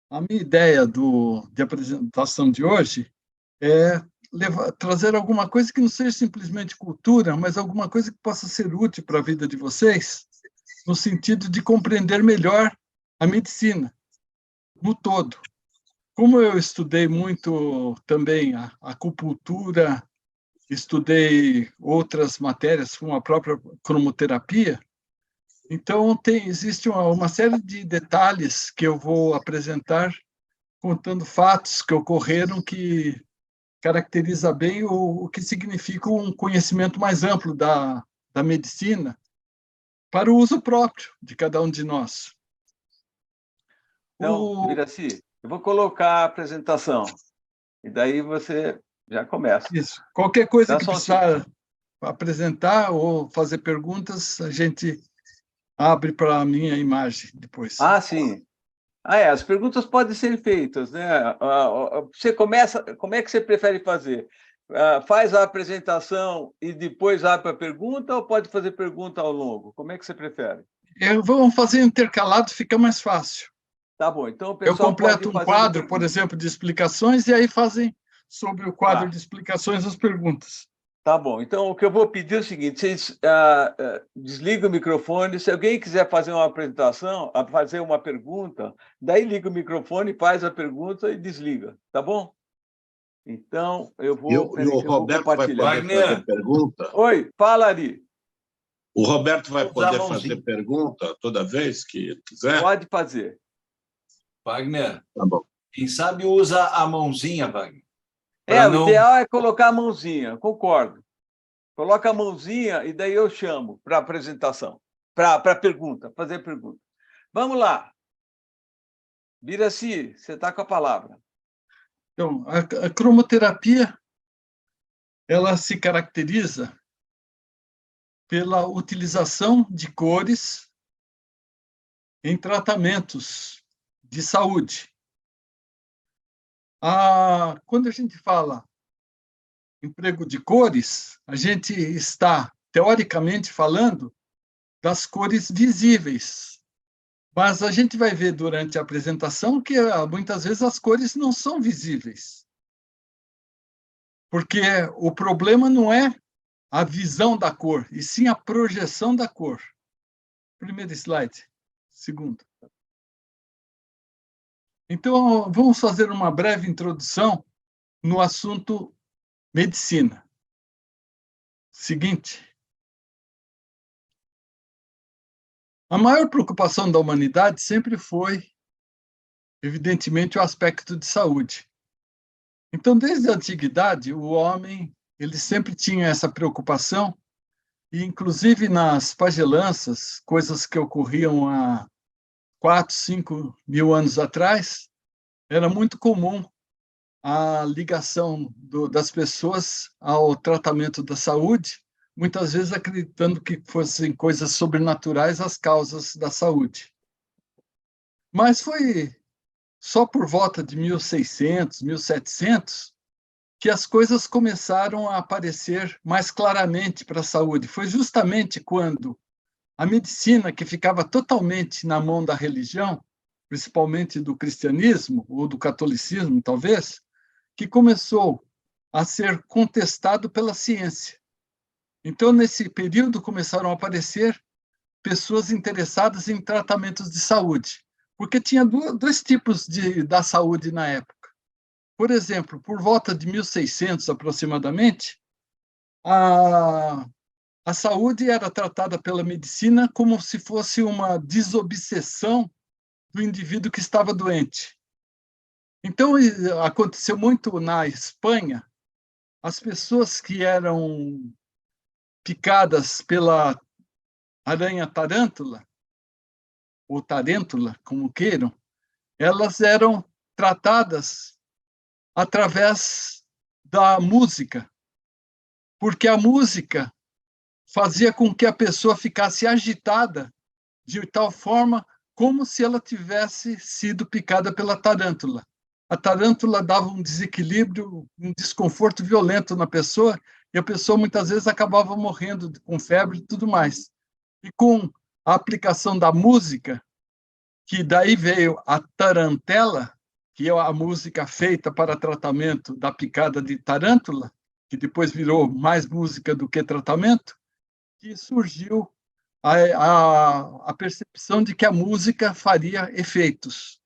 A minha ideia de apresentação de hoje é trazer alguma coisa que não seja simplesmente cultura, mas alguma coisa que possa ser útil para a vida de vocês, no sentido de compreender melhor a medicina no todo. Como eu estudei muito também a acupuntura, estudei outras matérias, como a própria cromoterapia, então existe uma série de detalhes que eu vou apresentar contando fatos que ocorreram que caracteriza bem o que significa um conhecimento mais amplo da medicina para o uso próprio de cada um de nós. Então, Biraci, eu vou colocar a apresentação, e daí você já começa. Isso. Qualquer coisa que precisar apresentar ou fazer perguntas, a gente abre para a minha imagem depois. Ah, sim. As perguntas podem ser feitas, né? Você começa, como é que você prefere fazer? Faz a apresentação e depois abre a pergunta, ou pode fazer pergunta ao longo? Como é que você prefere? Vamos fazer intercalado, fica mais fácil. Tá bom, então o pessoal eu completo um quadro, por exemplo, de explicações, e aí fazem sobre o quadro de explicações as perguntas. Tá bom, então o que eu vou pedir é o seguinte: vocês desligam o microfone. Se alguém quiser fazer uma apresentação, fazer uma pergunta, daí liga o microfone, faz a pergunta e desliga, tá bom? Então, eu vou Roberto vai poder fazer pergunta? Oi, fala, Ari. O Roberto vai poder fazer pergunta toda vez que quiser? Pode fazer. Wagner, tá bom. Quem sabe usa a mãozinha, Wagner. O ideal é colocar a mãozinha, concordo. Coloca a mãozinha e daí eu chamo para a apresentação, para pergunta, fazer pergunta. Vamos lá. Biraci, você está com a palavra. Então, a cromoterapia, ela se caracteriza pela utilização de cores em tratamentos de saúde. Quando a gente fala emprego de cores, a gente está, teoricamente falando, das cores visíveis. Mas a gente vai ver durante a apresentação que muitas vezes as cores não são visíveis. Porque o problema não é a visão da cor, e sim a projeção da cor. Primeiro slide. Segundo. Então, vamos fazer uma breve introdução no assunto medicina. Seguinte. A maior preocupação da humanidade sempre foi, evidentemente, o aspecto de saúde. Então, desde a antiguidade, o homem ele sempre tinha essa preocupação, e inclusive nas pagelanças, coisas que ocorriam há 4, 5 mil anos atrás, era muito comum a ligação das pessoas ao tratamento da saúde, muitas vezes acreditando que fossem coisas sobrenaturais as causas da saúde. Mas foi só por volta de 1600, 1700, que as coisas começaram a aparecer mais claramente para a saúde. Foi justamente quando a medicina, que ficava totalmente na mão da religião, principalmente do cristianismo, ou do catolicismo, talvez, que começou a ser contestado pela ciência. Então, nesse período, começaram a aparecer pessoas interessadas em tratamentos de saúde, porque tinha dois tipos da saúde na época. Por exemplo, por volta de 1600, aproximadamente, a saúde era tratada pela medicina como se fosse uma desobsessão do indivíduo que estava doente. Então, aconteceu muito na Espanha, as pessoas que eram picadas pela aranha tarântula, ou tarêntula, como queiram, elas eram tratadas através da música, porque a música fazia com que a pessoa ficasse agitada de tal forma como se ela tivesse sido picada pela tarântula. A tarântula dava um desequilíbrio, um desconforto violento na pessoa, e a pessoa muitas vezes acabava morrendo com febre e tudo mais. E com a aplicação da música, que daí veio a tarantela, que é a música feita para tratamento da picada de tarântula, que depois virou mais música do que tratamento, que surgiu a percepção de que a música faria efeitos.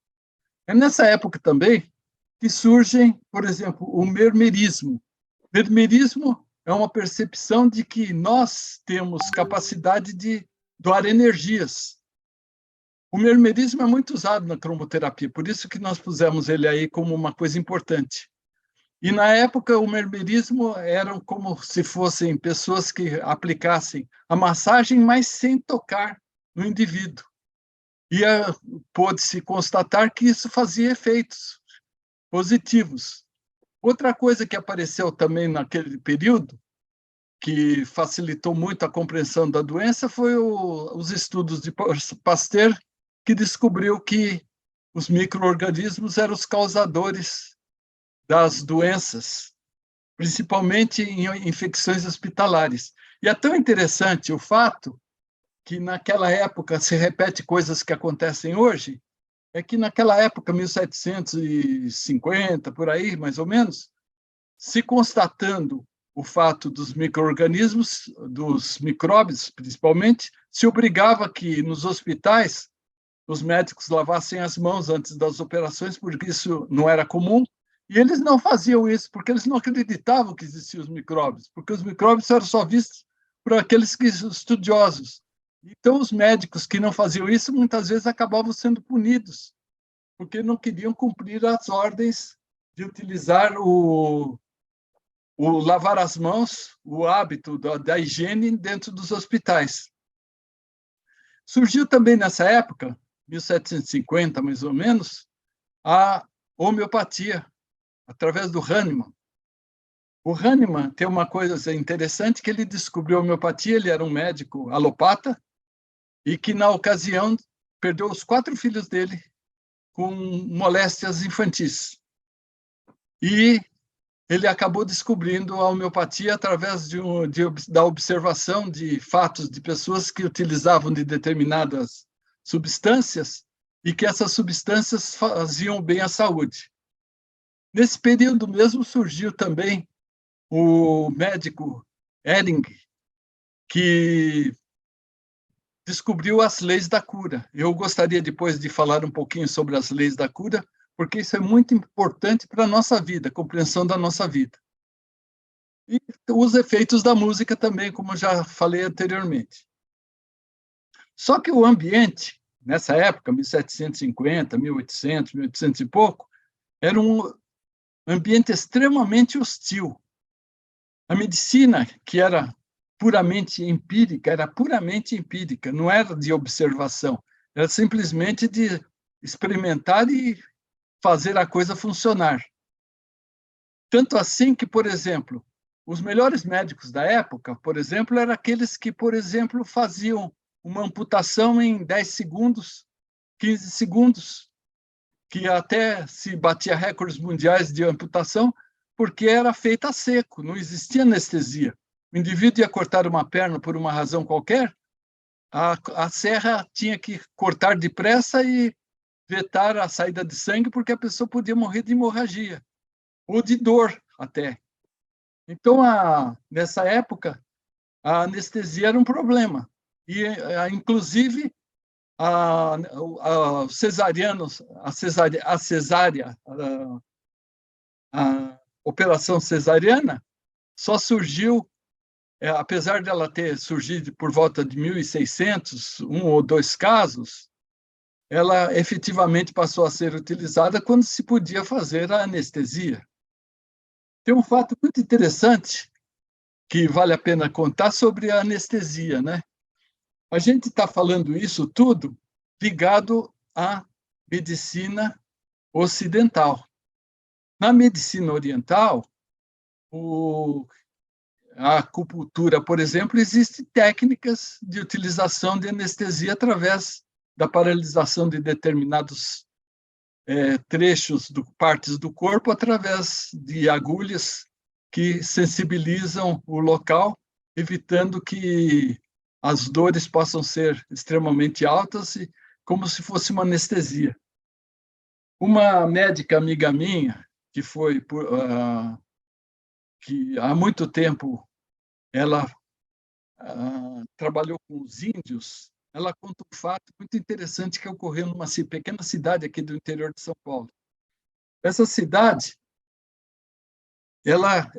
É nessa época também que surgem, por exemplo, o mermerismo. Mermerismo é uma percepção de que nós temos capacidade de doar energias. O mermerismo é muito usado na cromoterapia, por isso que nós pusemos ele aí como uma coisa importante. E, na época, o mermerismo eram como se fossem pessoas que aplicassem a massagem, mas sem tocar no indivíduo. E pôde-se constatar que isso fazia efeitos positivos. Outra coisa que apareceu também naquele período, que facilitou muito a compreensão da doença, foi os estudos de Pasteur, que descobriu que os micro-organismos eram os causadores das doenças, principalmente em infecções hospitalares. E é tão interessante o fato que naquela época se repete coisas que acontecem hoje, é que naquela época, 1750, por aí, mais ou menos, se constatando o fato dos micro-organismos, dos micróbios, principalmente, se obrigava que nos hospitais os médicos lavassem as mãos antes das operações, porque isso não era comum, e eles não faziam isso, porque eles não acreditavam que existiam os micróbios, porque os micróbios eram só vistos por aqueles estudiosos. Então, os médicos que não faziam isso, muitas vezes acabavam sendo punidos, porque não queriam cumprir as ordens de utilizar o lavar as mãos, o hábito da higiene dentro dos hospitais. Surgiu também nessa época, 1750 mais ou menos, a homeopatia, através do Hahnemann. O Hahnemann tem uma coisa interessante, que ele descobriu a homeopatia, ele era um médico alopata, e que, na ocasião, perdeu os 4 filhos dele com moléstias infantis. E ele acabou descobrindo a homeopatia através da observação de fatos de pessoas que utilizavam de determinadas substâncias e que essas substâncias faziam bem à saúde. Nesse período mesmo surgiu também o médico Ehring, que descobriu as leis da cura. Eu gostaria depois de falar um pouquinho sobre as leis da cura, porque isso é muito importante para a nossa vida, a compreensão da nossa vida. E os efeitos da música também, como já falei anteriormente. Só que o ambiente, nessa época, 1750, 1800, 1800 e pouco, era um ambiente extremamente hostil. A medicina, que era puramente empírica, não era de observação, era simplesmente de experimentar e fazer a coisa funcionar. Tanto assim que, por exemplo, os melhores médicos da época, por exemplo, eram aqueles que, por exemplo, faziam uma amputação em 10 segundos, 15 segundos, que até se batia recordes mundiais de amputação, porque era feita a seco, não existia anestesia. O indivíduo ia cortar uma perna por uma razão qualquer, a serra tinha que cortar depressa e vetar a saída de sangue, porque a pessoa podia morrer de hemorragia, ou de dor até. Então, nessa época, a anestesia era um problema. E, inclusive, a operação cesariana só surgiu, apesar dela ter surgido por volta de 1600, 1 ou 2 casos, ela efetivamente passou a ser utilizada quando se podia fazer a anestesia. Tem um fato muito interessante que vale a pena contar sobre a anestesia, né? A gente está falando isso tudo ligado à medicina ocidental. Na medicina oriental, a acupuntura, por exemplo, existem técnicas de utilização de anestesia através da paralisação de determinados trechos, partes do corpo, através de agulhas que sensibilizam o local, evitando que as dores possam ser extremamente altas, como se fosse uma anestesia. Uma médica amiga minha, que foi que há muito tempo ela trabalhou com os índios, ela conta um fato muito interessante que ocorreu numa pequena cidade aqui do interior de São Paulo. Essa cidade, ela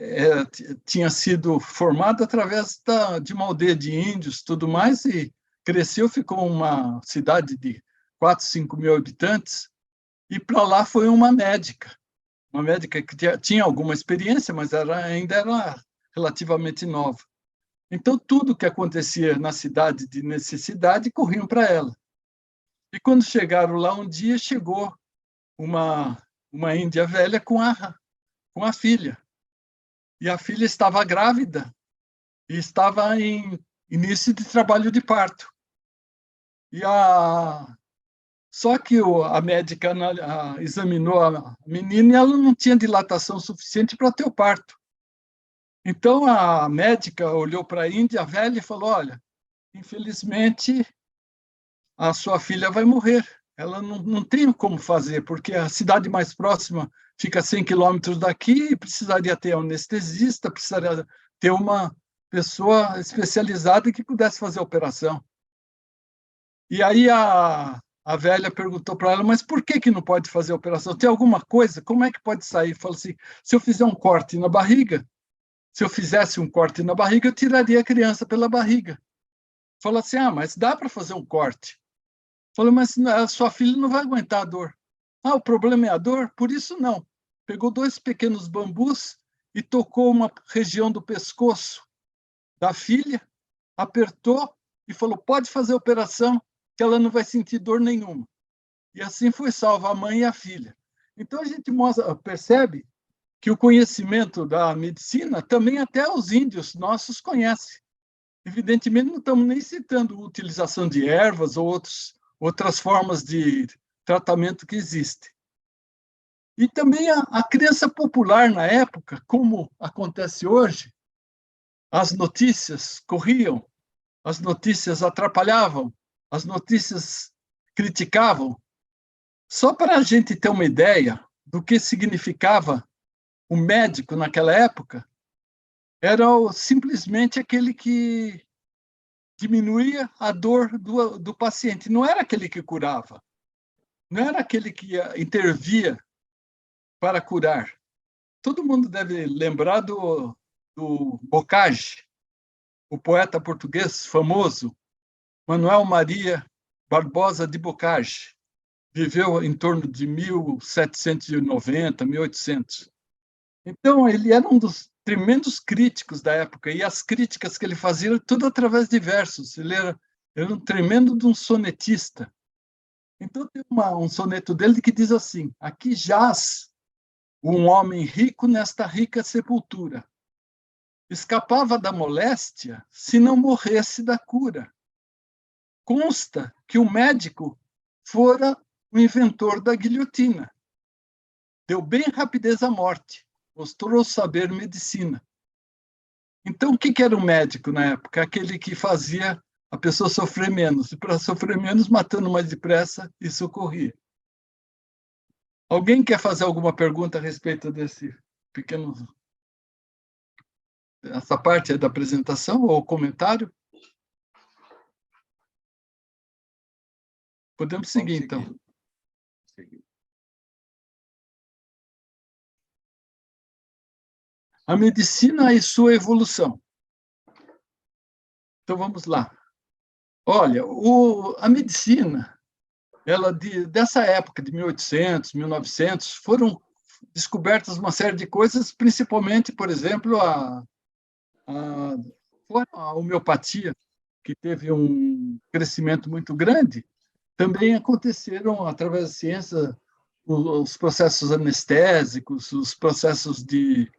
tinha sido formada através de uma aldeia de índios, tudo mais, e cresceu, ficou uma cidade de 4, 5 mil habitantes, e para lá foi uma médica que tinha alguma experiência, mas ainda era relativamente nova. Então, tudo que acontecia na cidade de necessidade, corriam para ela. E quando chegaram lá, um dia chegou uma índia velha com a filha. E a filha estava grávida e estava em início de trabalho de parto. Só que a médica examinou a menina e ela não tinha dilatação suficiente para ter o parto. Então, a médica olhou para a índia velha e falou: olha, infelizmente, a sua filha vai morrer. Ela não tem como fazer, porque a cidade mais próxima fica a 100 quilômetros daqui e precisaria ter um anestesista, precisaria ter uma pessoa especializada que pudesse fazer a operação. E aí a velha perguntou para ela: mas por que não pode fazer a operação? Tem alguma coisa? Como é que pode sair? Falou assim: se eu fizer um corte na barriga, se eu fizesse um corte na barriga, eu tiraria a criança pela barriga. Falou assim: mas dá para fazer um corte. Falou: mas a sua filha não vai aguentar a dor. O problema é a dor? Por isso não. Pegou 2 pequenos bambus e tocou uma região do pescoço da filha, apertou e falou: pode fazer a operação, que ela não vai sentir dor nenhuma. E assim foi salva a mãe e a filha. Então a gente percebe que o conhecimento da medicina também até os índios nossos conhecem. Evidentemente, não estamos nem citando a utilização de ervas ou outras formas de tratamento que existem. E também a crença popular na época, como acontece hoje, as notícias corriam, as notícias atrapalhavam, as notícias criticavam. Só para a gente ter uma ideia do que significava o médico naquela época, era simplesmente aquele que diminuía a dor do paciente. Não era aquele que curava, não era aquele que intervia para curar. Todo mundo deve lembrar do Bocage, o poeta português famoso, Manuel Maria Barbosa de Bocage. Viveu em torno de 1790, 1800. Então, ele era um dos tremendos críticos da época, e as críticas que ele fazia tudo através de versos. Ele era um tremendo de um sonetista. Então, tem um soneto dele que diz assim: aqui jaz um homem rico nesta rica sepultura. Escapava da moléstia se não morresse da cura. Consta que o médico fora o inventor da guilhotina. Deu bem rapidez à morte, mostrou saber medicina. Então, o que era o médico na época? Aquele que fazia a pessoa sofrer menos. E para sofrer menos, matando mais depressa e socorria. Alguém quer fazer alguma pergunta a respeito desse pequeno... Essa parte da apresentação ou comentário? Podemos seguir, então. A medicina e sua evolução. Então, vamos lá. Olha, a medicina, dessa época, de 1800, 1900, foram descobertas uma série de coisas, principalmente, por exemplo, a homeopatia, que teve um crescimento muito grande. Também aconteceram, através da ciência, os processos anestésicos, os processos de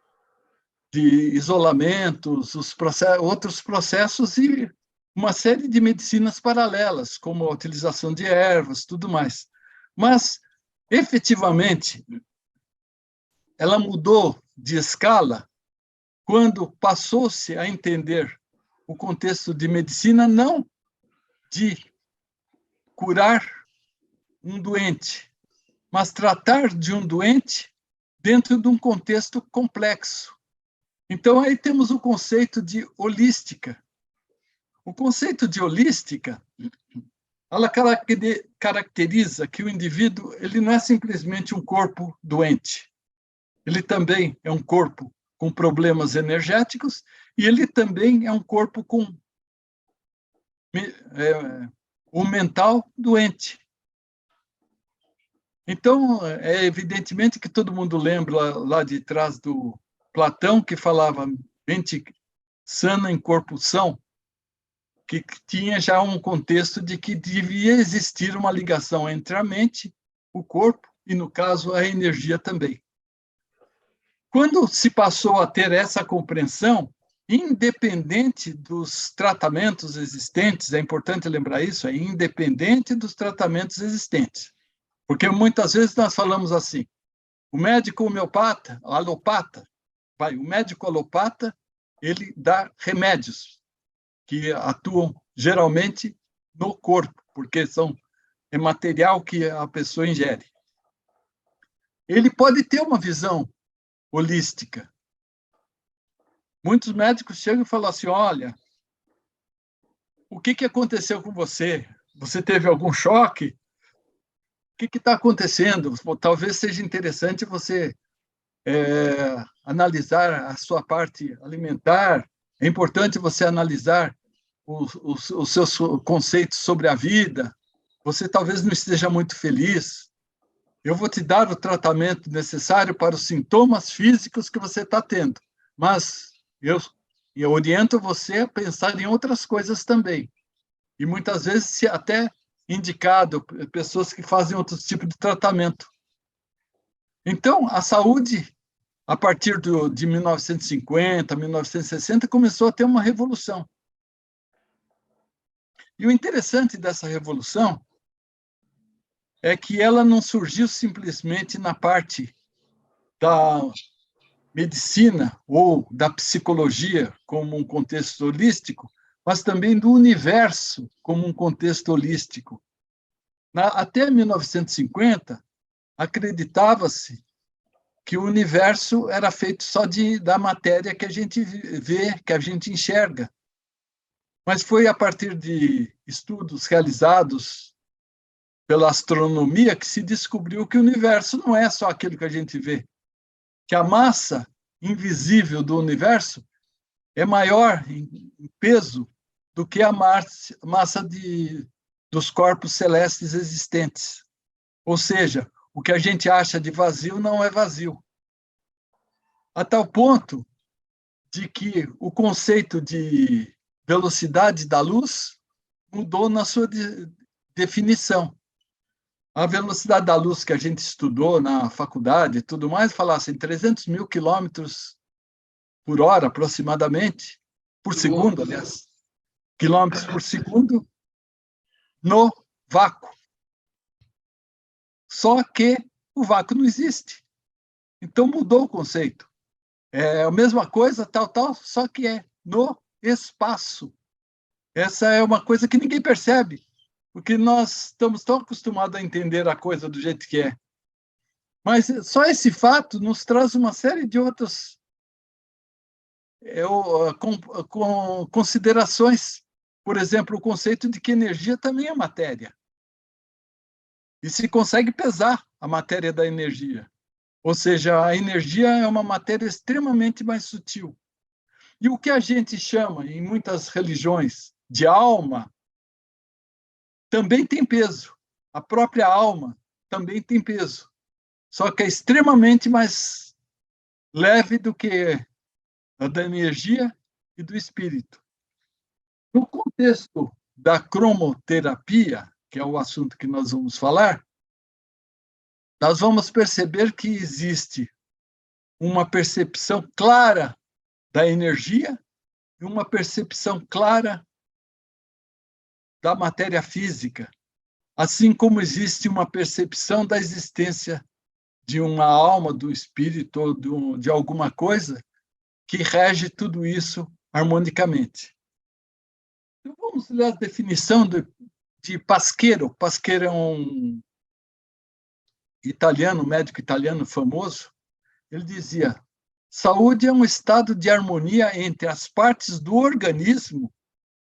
isolamentos, outros processos e uma série de medicinas paralelas, como a utilização de ervas, tudo mais. Mas, efetivamente, ela mudou de escala quando passou-se a entender o contexto de medicina não de curar um doente, mas tratar de um doente dentro de um contexto complexo. Então, aí temos o conceito de holística. O conceito de holística, ela caracteriza que o indivíduo ele não é simplesmente um corpo doente. Ele também é um corpo com problemas energéticos e ele também é um corpo com o mental doente. Então, é evidentemente que todo mundo lembra lá de trás do Platão, que falava mente sana em corpo são, que tinha já um contexto de que devia existir uma ligação entre a mente, o corpo e, no caso, a energia também. Quando se passou a ter essa compreensão, independente dos tratamentos existentes, é importante lembrar isso, é independente dos tratamentos existentes. Porque muitas vezes nós falamos assim, o médico homeopata, alopata, o médico alopata, ele dá remédios que atuam geralmente no corpo, porque é material que a pessoa ingere. Ele pode ter uma visão holística. Muitos médicos chegam e falam assim, olha, o que aconteceu com você? Você teve algum choque? O que está acontecendo? Talvez seja interessante você analisar a sua parte alimentar. É importante você analisar os seus conceitos sobre a vida. Você talvez não esteja muito feliz. Eu vou te dar o tratamento necessário para os sintomas físicos que você está tendo. Mas eu oriento você a pensar em outras coisas também. E muitas vezes até indicado pessoas que fazem outros tipos de tratamento. Então, a saúde, a partir de 1950, 1960, começou a ter uma revolução. E o interessante dessa revolução é que ela não surgiu simplesmente na parte da medicina ou da psicologia como um contexto holístico, mas também do universo como um contexto holístico. Até 1950, acreditava-se que o universo era feito só da matéria que a gente vê, que a gente enxerga. Mas foi a partir de estudos realizados pela astronomia que se descobriu que o universo não é só aquilo que a gente vê, que a massa invisível do universo é maior em peso do que a massa dos corpos celestes existentes. Ou seja, o que a gente acha de vazio não é vazio. A tal ponto de que o conceito de velocidade da luz mudou na sua definição. A velocidade da luz que a gente estudou na faculdade e tudo mais, falasse em 300 mil quilômetros por hora, aproximadamente, por segundo, aliás, quilômetros por segundo, no vácuo. Só que o vácuo não existe. Então, mudou o conceito. É a mesma coisa, tal, só que é no espaço. Essa é uma coisa que ninguém percebe, porque nós estamos tão acostumados a entender a coisa do jeito que é. Mas só esse fato nos traz uma série de outras com considerações. Por exemplo, o conceito de que energia também é matéria. E se consegue pesar a matéria da energia. Ou seja, a energia é uma matéria extremamente mais sutil. E o que a gente chama, em muitas religiões, de alma, também tem peso. A própria alma também tem peso. Só que é extremamente mais leve do que a da energia e do espírito. No contexto da cromoterapia, que é o assunto que nós vamos falar, nós vamos perceber que existe uma percepção clara da energia e uma percepção clara da matéria física, assim como existe uma percepção da existência de uma alma, do espírito ou de alguma coisa que rege tudo isso harmonicamente. Então, vamos ler a definição de Pasquero. Pasquero é italiano, um médico italiano famoso, ele dizia: saúde é um estado de harmonia entre as partes do organismo,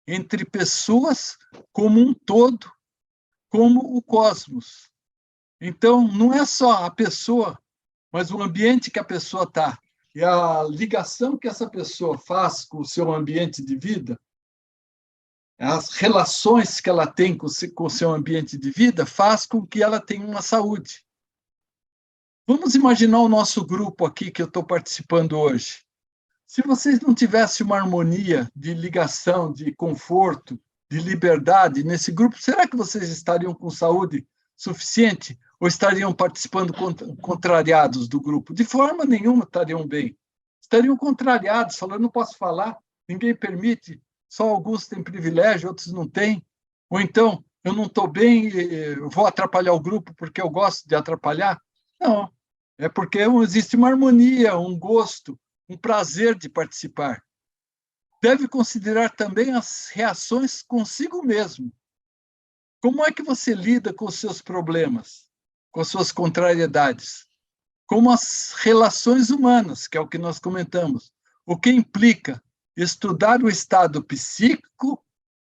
entre pessoas como um todo, como o cosmos. Então, não é só a pessoa, mas o ambiente que a pessoa está. E a ligação que essa pessoa faz com o seu ambiente de vida, as relações que ela tem com o seu ambiente de vida, faz com que ela tenha uma saúde. Vamos imaginar o nosso grupo aqui que eu estou participando hoje. Se vocês não tivessem uma harmonia de ligação, de conforto, de liberdade nesse grupo, será que vocês estariam com saúde suficiente ou estariam participando contrariados do grupo? De forma nenhuma estariam bem. Estariam contrariados, falando: não posso falar, ninguém permite, só alguns têm privilégio, outros não têm. Ou então, eu não estou bem, eu vou atrapalhar o grupo porque eu gosto de atrapalhar. Não, é porque existe uma harmonia, um gosto, um prazer de participar. Deve considerar também as reações consigo mesmo. Como é que você lida com os seus problemas, com as suas contrariedades? Como as relações humanas, que é o que nós comentamos, o que implica estudar o estado psíquico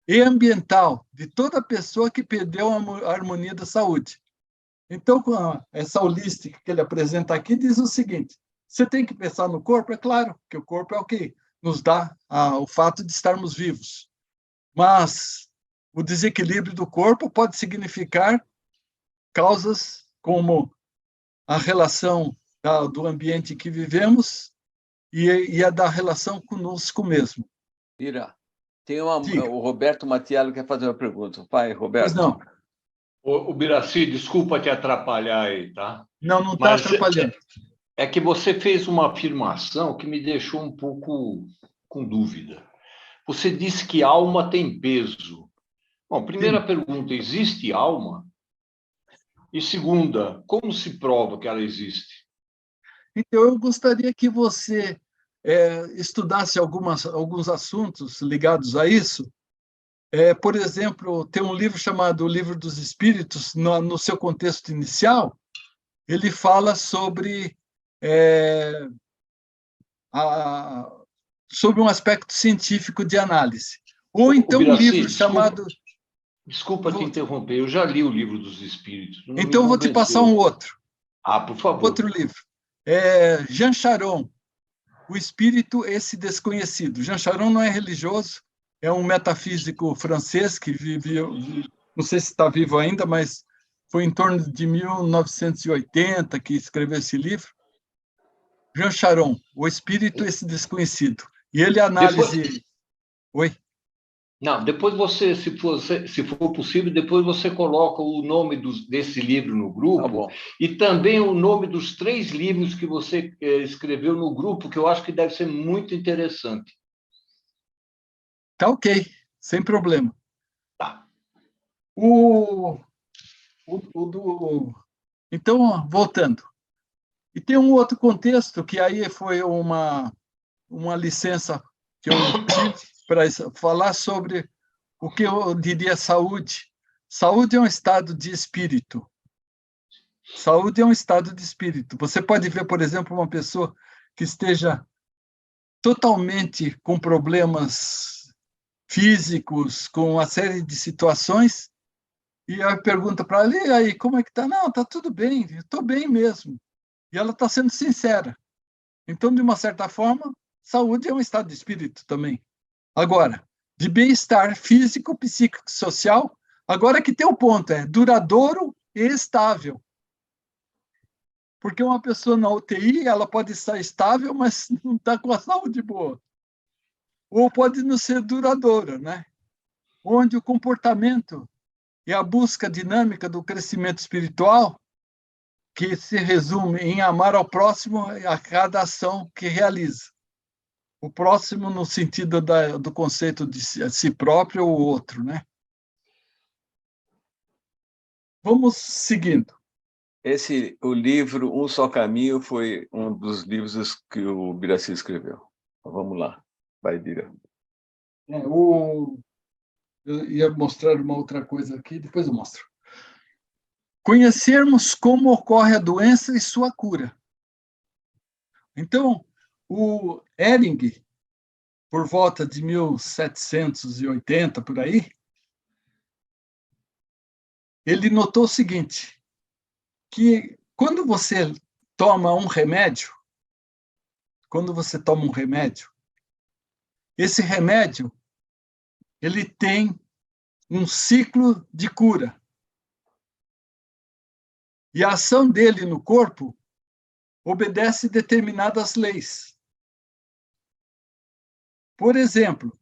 e ambiental de toda pessoa que perdeu a harmonia da saúde. Então, com essa holística que ele apresenta aqui, diz o seguinte: você tem que pensar no corpo, é claro, que o corpo é o que nos dá o fato de estarmos vivos. Mas o desequilíbrio do corpo pode significar causas como a relação do ambiente que vivemos e a da relação conosco mesmo. Ira, tem Diga. o Roberto Matiello quer fazer uma pergunta. Pai, Roberto. Pois não. O Biraci, desculpa te atrapalhar aí, tá? Não está atrapalhando. É que você fez uma afirmação que me deixou um pouco com dúvida. Você disse que alma tem peso. Bom, primeira pergunta, existe alma? E segunda, como se prova que ela existe? Então, eu gostaria que você estudasse alguns assuntos ligados a isso. Por exemplo, tem um livro chamado O Livro dos Espíritos, no seu contexto inicial, ele fala sobre sobre um aspecto científico de análise. Ou então um livro chamado... Desculpa te interromper, eu já li o Livro dos Espíritos. Então, eu vou te passar um outro. Por favor. Outro livro. Jean Charon, O Espírito, Esse Desconhecido. Jean Charon não é religioso, é um metafísico francês que viveu, não sei se está vivo ainda, mas foi em torno de 1980 que escreveu esse livro. Jean Charon, O Espírito, Esse Desconhecido. E ele analisa... Oi? Não, depois você, se for possível, depois você coloca o nome desse livro no grupo e também o nome dos 3 livros que você escreveu no grupo, que eu acho que deve ser muito interessante. Tá ok, sem problema. Tá. Então, voltando. E tem um outro contexto que aí foi uma licença que eu tive para falar sobre o que eu diria saúde. Saúde é um estado de espírito. Saúde é um estado de espírito. Você pode ver, por exemplo, uma pessoa que esteja totalmente com problemas físicos, com uma série de situações, e aí pergunta para ela: e aí, como é que está? Não, está tudo bem, estou bem mesmo. E ela está sendo sincera. Então, de uma certa forma, saúde é um estado de espírito também. Agora, de bem-estar físico, psíquico e social, agora que tem o ponto, é duradouro e estável. Porque uma pessoa na UTI, ela pode estar estável, mas não está com a saúde boa. Ou pode não ser duradoura, né? Onde o comportamento e a busca dinâmica do crescimento espiritual, que se resume em amar ao próximo a cada ação que realiza. O próximo no sentido do conceito de si próprio ou outro, né? Vamos seguindo. O livro Um Só Caminho foi um dos livros que o Biraci escreveu. Então, vamos lá. Vai, Bira. Eu ia mostrar uma outra coisa aqui, depois eu mostro. conhecermos como ocorre a doença e sua cura. Então, o Ehring, por volta de 1780, por aí, ele notou o seguinte, que quando você toma um remédio, esse remédio ele tem um ciclo de cura. E a ação dele no corpo obedece determinadas leis. Por exemplo,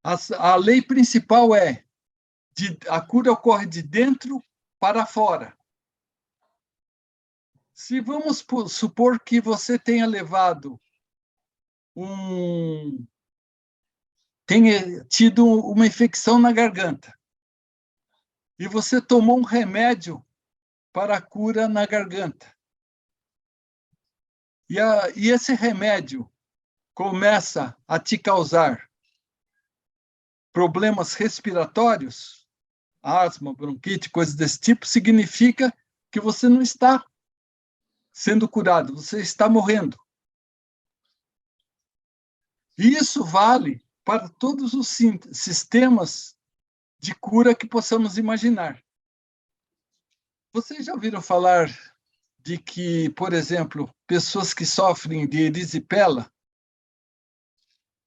a lei principal é a cura ocorre de dentro para fora. Se vamos supor que você tenha tenha tido uma infecção na garganta e você tomou um remédio para a cura na garganta. E esse remédio começa a te causar problemas respiratórios, asma, bronquite, coisas desse tipo, significa que você não está sendo curado, você está morrendo. E isso vale para todos os sistemas de cura que possamos imaginar. Vocês já ouviram falar de que, por exemplo, pessoas que sofrem de erisipela,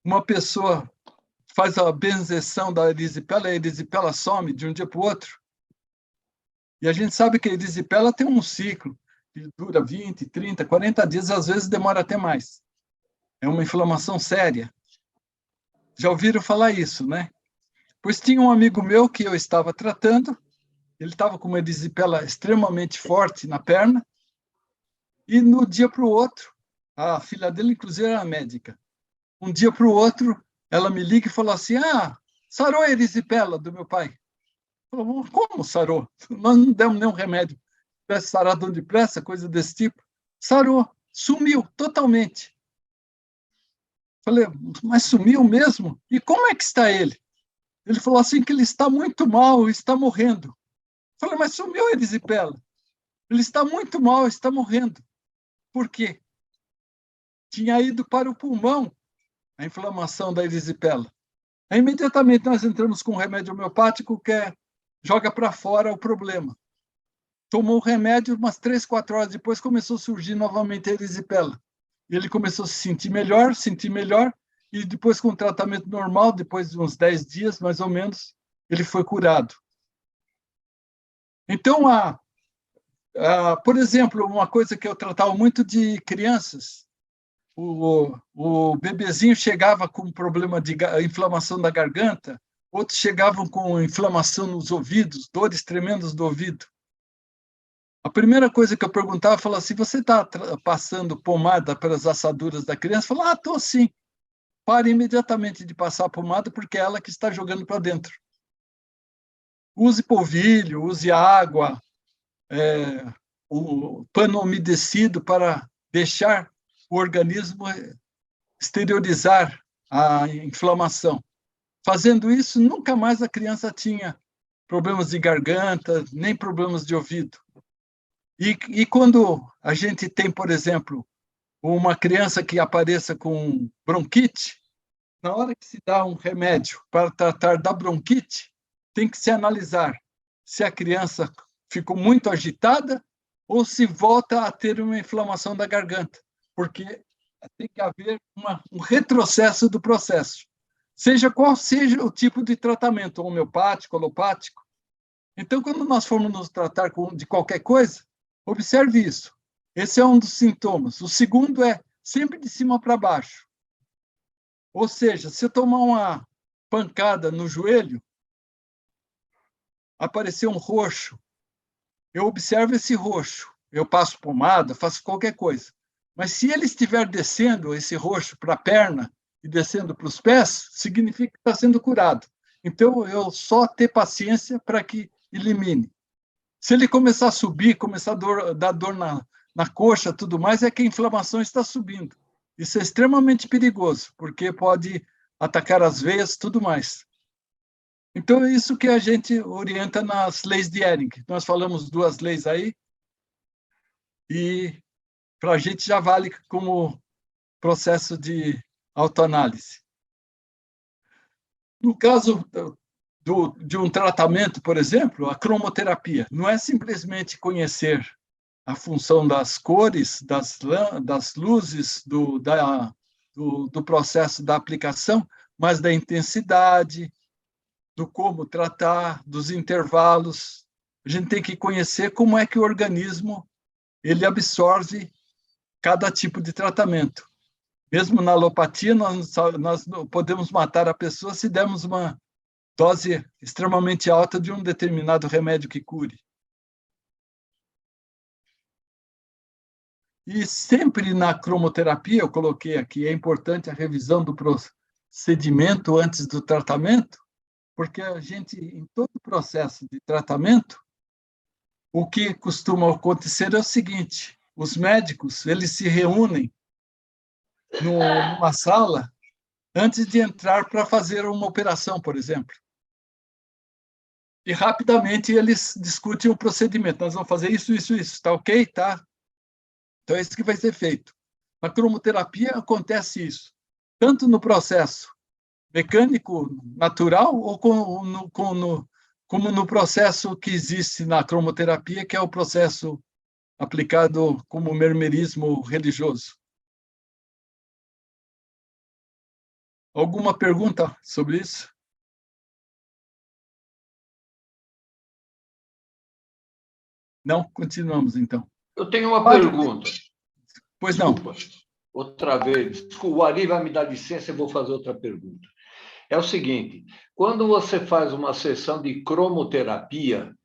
uma pessoa faz a benzeção da erisipela, a erisipela some de um dia para o outro. E a gente sabe que a erisipela tem um ciclo que dura 20, 30, 40 dias, às vezes demora até mais. É uma inflamação séria. Já ouviram falar isso, né? Pois tinha um amigo meu que eu estava tratando, ele estava com uma erisipela extremamente forte na perna, e no dia para o outro, a filha dele, inclusive, era médica. Um dia para o outro, ela me liga e falou assim, sarou a erisipela do meu pai. Falou, como sarou? Nós não demos nenhum remédio. Tivesse sarado depressa, coisa desse tipo. Sarou, sumiu totalmente. Falei, mas sumiu mesmo? E como é que está ele? Ele falou assim que ele está muito mal, está morrendo. Falei, mas sumiu a erisipela. Ele está muito mal, está morrendo. Por quê? Tinha ido para o pulmão a inflamação da erisipela. Aí, imediatamente nós entramos com um remédio homeopático que joga para fora o problema. Tomou o remédio, umas 3, 4 horas depois começou a surgir novamente a erisipela. E ele começou a se sentir melhor, e depois com o tratamento normal, depois de uns 10 dias, mais ou menos, ele foi curado. Então, por exemplo, uma coisa que eu tratava muito de crianças, o bebezinho chegava com problema de inflamação da garganta, outros chegavam com inflamação nos ouvidos, dores tremendas do ouvido. A primeira coisa que eu perguntava, falava assim, você está passando pomada pelas assaduras da criança? Eu falava, estou sim. Pare imediatamente de passar a pomada, porque é ela que está jogando para dentro. Use polvilho, use água, o pano umedecido para deixar o organismo exteriorizar a inflamação. Fazendo isso, nunca mais a criança tinha problemas de garganta, nem problemas de ouvido. E quando a gente tem, por exemplo, uma criança que apareça com bronquite, na hora que se dá um remédio para tratar da bronquite, tem que se analisar se a criança ficou muito agitada ou se volta a ter uma inflamação da garganta, porque tem que haver um retrocesso do processo, seja qual seja o tipo de tratamento, homeopático, alopático. Então, quando nós formos nos tratar de qualquer coisa, observe isso. Esse é um dos sintomas. O segundo é sempre de cima para baixo. Ou seja, se eu tomar uma pancada no joelho, aparecer um roxo, eu observo esse roxo. Eu passo pomada, faço qualquer coisa. Mas se ele estiver descendo, esse roxo, para a perna e descendo para os pés, significa que está sendo curado. Então, eu só ter paciência para que elimine. Se ele começar a subir, começar a dar dor na coxa, tudo mais, é que a inflamação está subindo. Isso é extremamente perigoso, porque pode atacar as veias, tudo mais. Então, é isso que a gente orienta nas leis de Ehring. Nós falamos 2 leis aí, e para a gente já vale como processo de autoanálise. No caso de um tratamento, por exemplo, a cromoterapia, não é simplesmente conhecer a função das cores, das luzes, do processo da aplicação, mas da intensidade, do como tratar, dos intervalos. A gente tem que conhecer como é que o organismo ele absorve cada tipo de tratamento. Mesmo na alopatia, nós podemos matar a pessoa se dermos uma dose extremamente alta de um determinado remédio que cure. E sempre na cromoterapia, eu coloquei aqui, é importante a revisão do procedimento antes do tratamento, porque a gente, em todo o processo de tratamento, o que costuma acontecer é o seguinte: os médicos eles se reúnem numa sala antes de entrar para fazer uma operação, por exemplo. E rapidamente eles discutem o procedimento. Nós vamos fazer isso, isso, isso. Está ok? Tá. Então é isso que vai ser feito. Na cromoterapia acontece isso, tanto no processo mecânico natural ou como no processo que existe na cromoterapia, que é o processo aplicado como mermerismo religioso. Alguma pergunta sobre isso? Não? Continuamos, então. Eu tenho uma pergunta. Pois não. Desculpa. Outra vez. Desculpa, o Ari vai me dar licença, eu vou fazer outra pergunta. É o seguinte, quando você faz uma sessão de cromoterapia,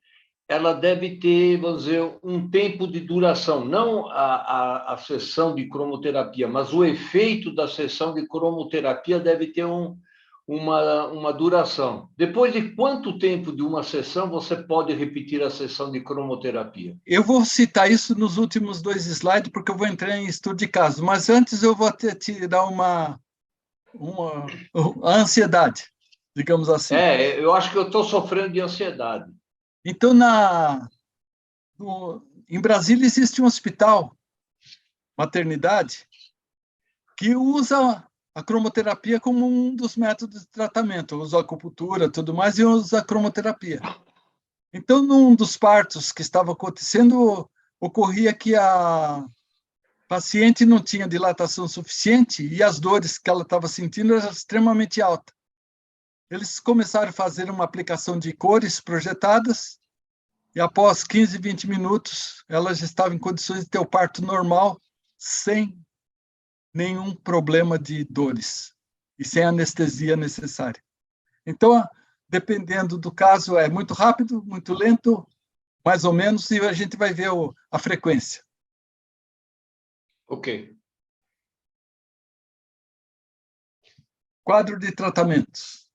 ela deve ter, vamos dizer, um tempo de duração, não a sessão de cromoterapia, mas o efeito da sessão de cromoterapia deve ter uma duração. Depois de quanto tempo de uma sessão você pode repetir a sessão de cromoterapia? Eu vou citar isso nos últimos 2 slides, porque eu vou entrar em estudo de caso, mas antes eu vou te dar a ansiedade, digamos assim. Eu acho que eu estou sofrendo de ansiedade. Então, em Brasília existe um hospital, maternidade, que usa a cromoterapia como um dos métodos de tratamento. Usa a acupuntura, tudo mais, e usa a cromoterapia. Então, num dos partos que estava acontecendo, ocorria que a paciente não tinha dilatação suficiente e as dores que ela estava sentindo eram extremamente altas. Eles começaram a fazer uma aplicação de cores projetadas e após 15, 20 minutos, ela já estava em condições de ter o parto normal, sem nenhum problema de dores e sem anestesia necessária. Então, dependendo do caso, é muito rápido, muito lento, mais ou menos, e a gente vai ver a frequência. Ok. Quadro de tratamentos.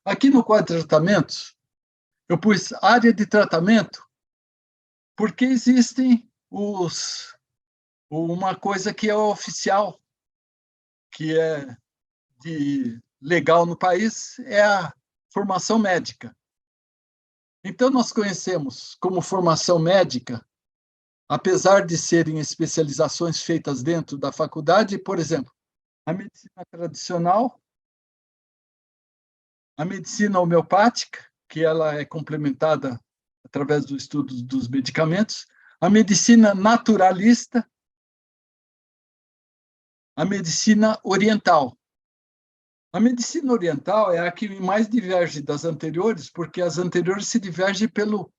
Aqui no quadro de tratamentos, eu pus área de tratamento, porque existem uma coisa que é oficial, que é legal no país, é a formação médica. Então, nós conhecemos como formação médica, apesar de serem especializações feitas dentro da faculdade, por exemplo, a medicina tradicional, a medicina homeopática, que ela é complementada através do estudo dos medicamentos, a medicina naturalista, a medicina oriental. A medicina oriental é a que mais diverge das anteriores, porque as anteriores se divergem pelo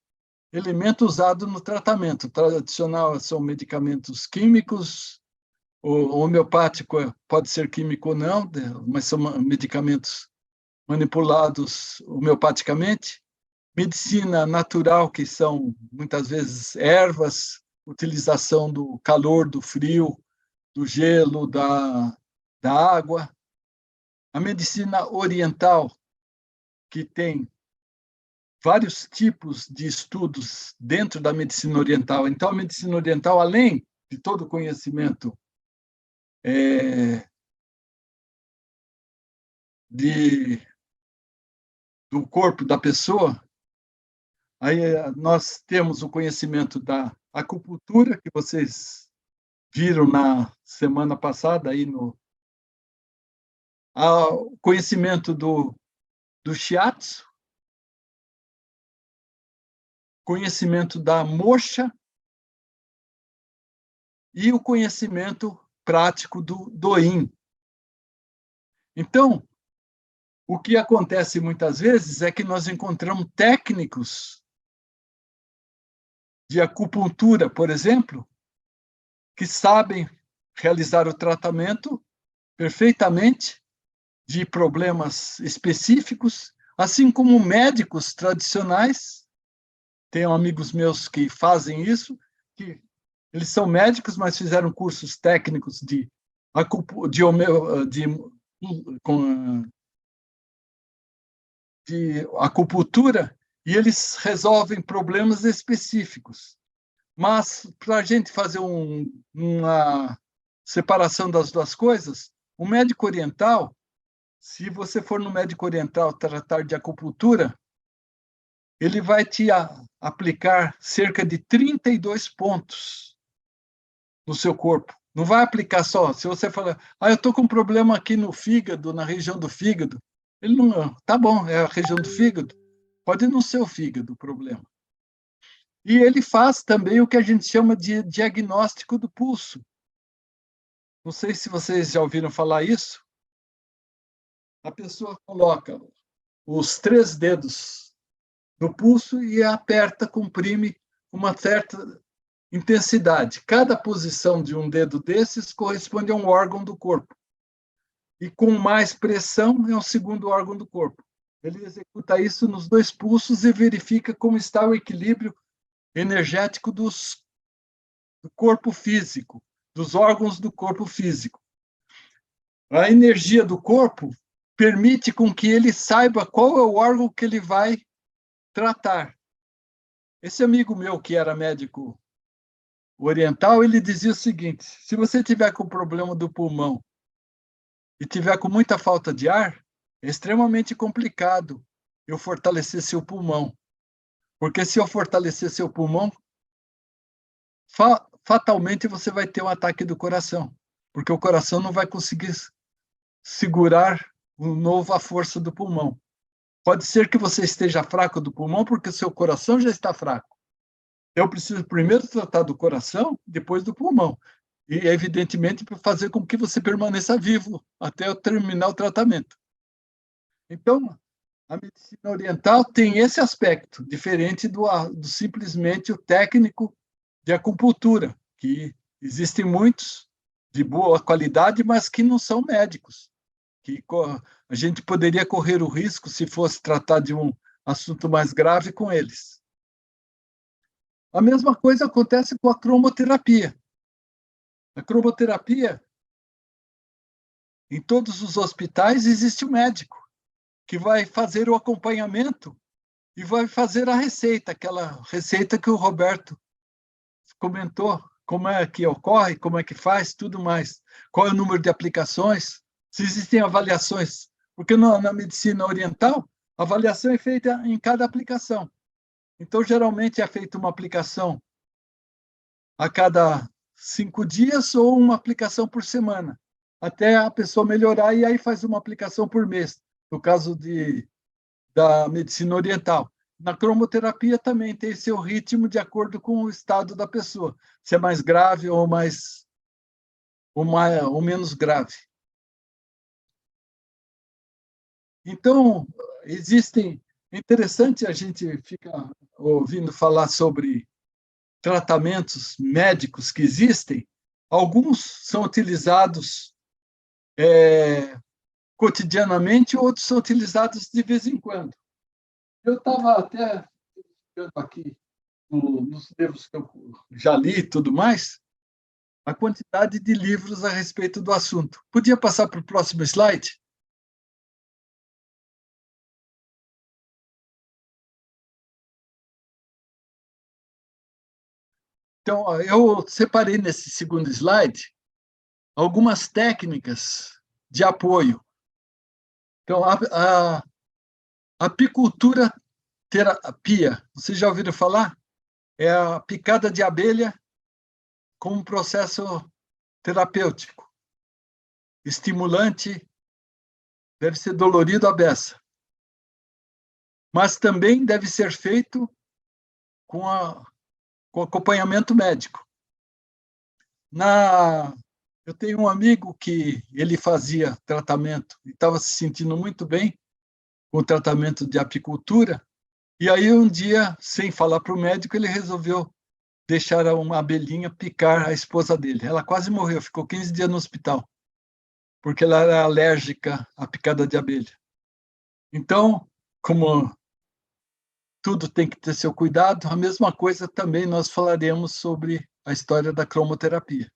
elemento usado no tratamento. O tradicional são medicamentos químicos, o homeopático pode ser químico ou não, mas são medicamentos manipulados homeopaticamente. Medicina natural, que são muitas vezes ervas, utilização do calor, do frio, do gelo, da água. A medicina oriental, que tem vários tipos de estudos dentro da medicina oriental. Então, a medicina oriental, além de todo o conhecimento de do corpo da pessoa, aí nós temos o conhecimento da acupuntura, que vocês viram na semana passada, aí o conhecimento do shiatsu, conhecimento da moxa e o conhecimento prático do doin. Então, o que acontece muitas vezes é que nós encontramos técnicos de acupuntura, por exemplo, que sabem realizar o tratamento perfeitamente de problemas específicos, assim como médicos tradicionais. Tenho amigos meus que fazem isso, que eles são médicos, mas fizeram cursos técnicos de acupuntura, e eles resolvem problemas específicos. Mas, para a gente fazer uma separação das duas coisas, o médico oriental, se você for no médico oriental tratar de acupuntura, ele vai te aplicar cerca de 32 pontos no seu corpo. Não vai aplicar só. Se você falar, eu estou com um problema aqui no fígado, na região do fígado, ele não. Tá bom, é a região do fígado. Pode não ser o fígado o problema. E ele faz também o que a gente chama de diagnóstico do pulso. Não sei se vocês já ouviram falar isso. A pessoa coloca os 3 dedos no pulso e aperta, comprime uma certa intensidade. Cada posição de um dedo desses corresponde a um órgão do corpo. E com mais pressão é um segundo órgão do corpo. Ele executa isso nos 2 pulsos e verifica como está o equilíbrio energético do corpo físico, dos órgãos do corpo físico. A energia do corpo permite com que ele saiba qual é o órgão que ele vai tratar. Esse amigo meu, que era médico oriental, ele dizia o seguinte: se você tiver com problema do pulmão e tiver com muita falta de ar, é extremamente complicado eu fortalecer seu pulmão. Porque se eu fortalecer seu pulmão, fatalmente você vai ter um ataque do coração, porque o coração não vai conseguir segurar de novo a força do pulmão. Pode ser que você esteja fraco do pulmão porque o seu coração já está fraco. Eu preciso primeiro tratar do coração, depois do pulmão. E, evidentemente, para fazer com que você permaneça vivo até eu terminar o tratamento. Então, a medicina oriental tem esse aspecto, diferente do simplesmente o técnico de acupuntura, que existem muitos de boa qualidade, mas que não são médicos. Que a gente poderia correr o risco, se fosse tratar de um assunto mais grave, com eles. A mesma coisa acontece com a cromoterapia. A cromoterapia, em todos os hospitais, existe um médico que vai fazer o acompanhamento e vai fazer a receita, aquela receita que o Roberto comentou, como é que ocorre, como é que faz, tudo mais. Qual é o número de aplicações, se existem avaliações. Porque na medicina oriental, a avaliação é feita em cada aplicação. Então, geralmente, é feita uma aplicação a cada 5 dias ou uma aplicação por semana, até a pessoa melhorar, e aí faz uma aplicação por mês, no caso da medicina oriental. Na cromoterapia também tem seu ritmo de acordo com o estado da pessoa, se é mais grave ou menos grave. Então, é interessante a gente ficar ouvindo falar sobre tratamentos médicos que existem. Alguns são utilizados cotidianamente, outros são utilizados de vez em quando. Eu estava até vendo aqui nos livros que eu já li e tudo mais, a quantidade de livros a respeito do assunto. Podia passar para o próximo slide? Então, eu separei nesse segundo slide algumas técnicas de apoio. Então, Apicultura terapia. Vocês já ouviram falar? É a picada de abelha como um processo terapêutico. Estimulante, deve ser dolorido a beça. Mas também deve ser feito com acompanhamento médico. Eu tenho um amigo que ele fazia tratamento e estava se sentindo muito bem com o tratamento de apicultura, e aí um dia, sem falar para o médico, ele resolveu deixar uma abelhinha picar a esposa dele. Ela quase morreu, ficou 15 dias no hospital, porque ela era alérgica à picada de abelha. Então, como tudo tem que ter seu cuidado, a mesma coisa também nós falaremos sobre a história da cromoterapia.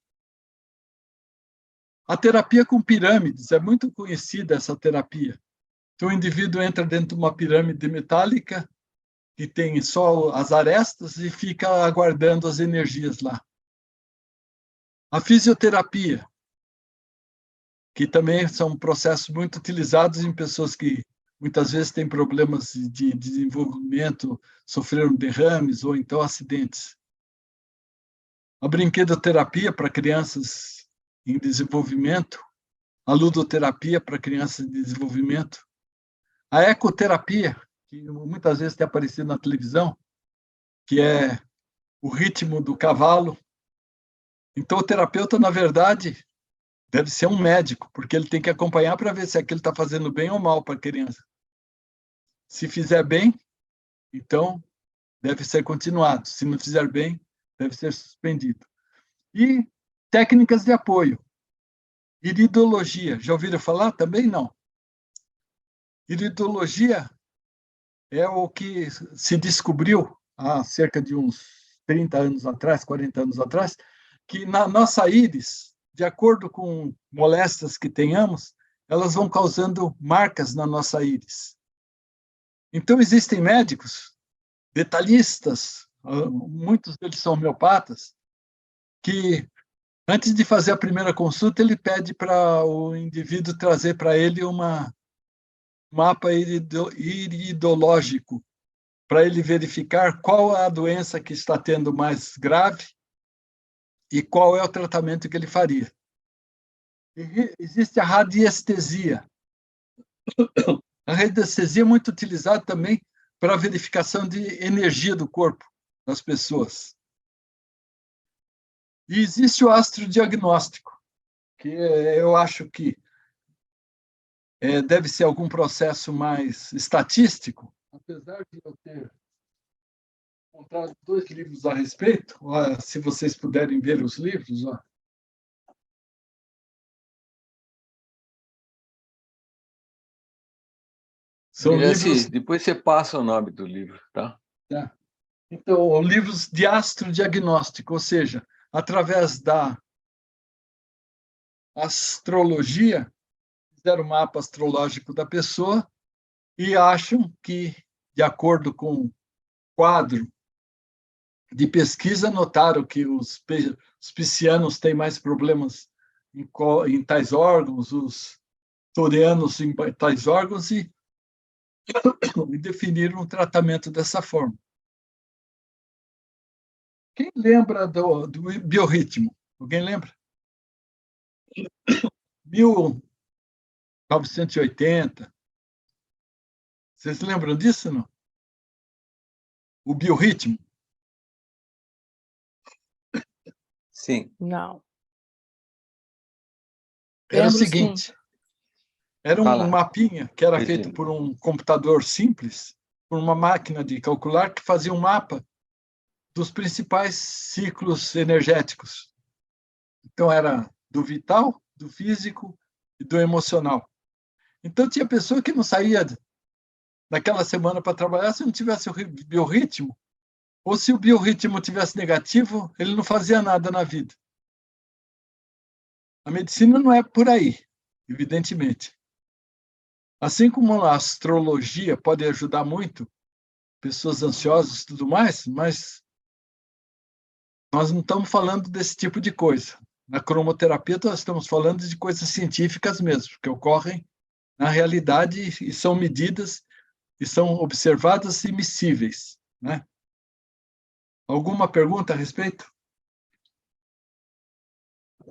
A terapia com pirâmides, é muito conhecida essa terapia. Então, o indivíduo entra dentro de uma pirâmide metálica que tem só as arestas e fica aguardando as energias lá. A fisioterapia, que também são processos muito utilizados em pessoas que muitas vezes têm problemas de desenvolvimento, sofreram derrames ou então acidentes. A brinquedoterapia para crianças em desenvolvimento, a ludoterapia para crianças em desenvolvimento, a ecoterapia, que muitas vezes tem aparecido na televisão, que é o ritmo do cavalo. Então, o terapeuta, na verdade, deve ser um médico, porque ele tem que acompanhar para ver se aquilo está fazendo bem ou mal para a criança. Se fizer bem, então deve ser continuado. Se não fizer bem, deve ser suspendido. E técnicas de apoio. Iridologia. Já ouviram falar? Também não. Iridologia é o que se descobriu há cerca de uns 30 anos atrás, 40 anos atrás, que na nossa íris, de acordo com moléstias que tenhamos, elas vão causando marcas na nossa íris. Então, existem médicos, detalhistas, muitos deles são homeopatas, que antes de fazer a primeira consulta, ele pede para o indivíduo trazer para ele um mapa iridológico, para ele verificar qual é a doença que está tendo mais grave e qual é o tratamento que ele faria. E existe a radiestesia. A radiestesia é muito utilizada também para a verificação de energia do corpo das pessoas. E existe o astrodiagnóstico, que eu acho que deve ser algum processo mais estatístico, apesar de eu ter encontrado 2 livros a respeito, se vocês puderem ver os livros. São livros... Depois você passa o nome do livro, tá? Tá. Então, livros de astrodiagnóstico, ou seja, através da astrologia, fizeram o mapa astrológico da pessoa e acham que, de acordo com o quadro de pesquisa, notaram que os piscianos têm mais problemas em tais órgãos, os taurianos em tais órgãos, e definiram um tratamento dessa forma. Quem lembra do biorritmo? Alguém lembra? 1980. Vocês lembram disso, não? O biorritmo? Sim. Não. Era o Lembro, seguinte, sim. era Fala. um mapinha que era Imagina. feito por um computador simples, por uma máquina de calcular que fazia um mapa dos principais ciclos energéticos. Então, era do vital, do físico e do emocional. Então, tinha pessoa que não saía naquela semana para trabalhar se não tivesse o biorritmo, ou se o biorritmo tivesse negativo, ele não fazia nada na vida. A medicina não é por aí, evidentemente. Assim como a astrologia pode ajudar muito pessoas ansiosas e tudo mais, mas nós não estamos falando desse tipo de coisa. Na cromoterapia, nós estamos falando de coisas científicas mesmo, que ocorrem na realidade e são medidas e são observadas e miscíveis, né? Alguma pergunta a respeito?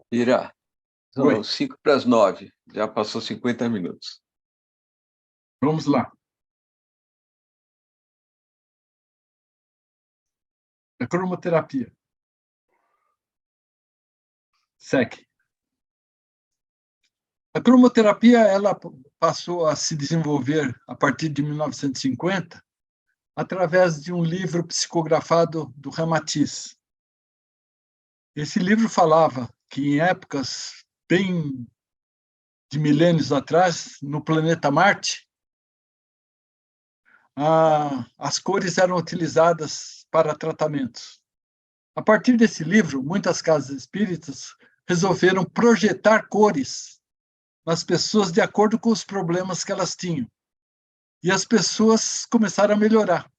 Ira, Oi. são 5 para as 9, já passou 50 minutos. Vamos lá. A cromoterapia. Segue. A cromoterapia ela passou a se desenvolver a partir de 1950 através de um livro psicografado do Ramatiz. Esse livro falava que em épocas bem de milênios atrás, no planeta Marte, as cores eram utilizadas para tratamentos. A partir desse livro, muitas casas espíritas resolveram projetar cores nas pessoas de acordo com os problemas que elas tinham. E as pessoas começaram a melhorar.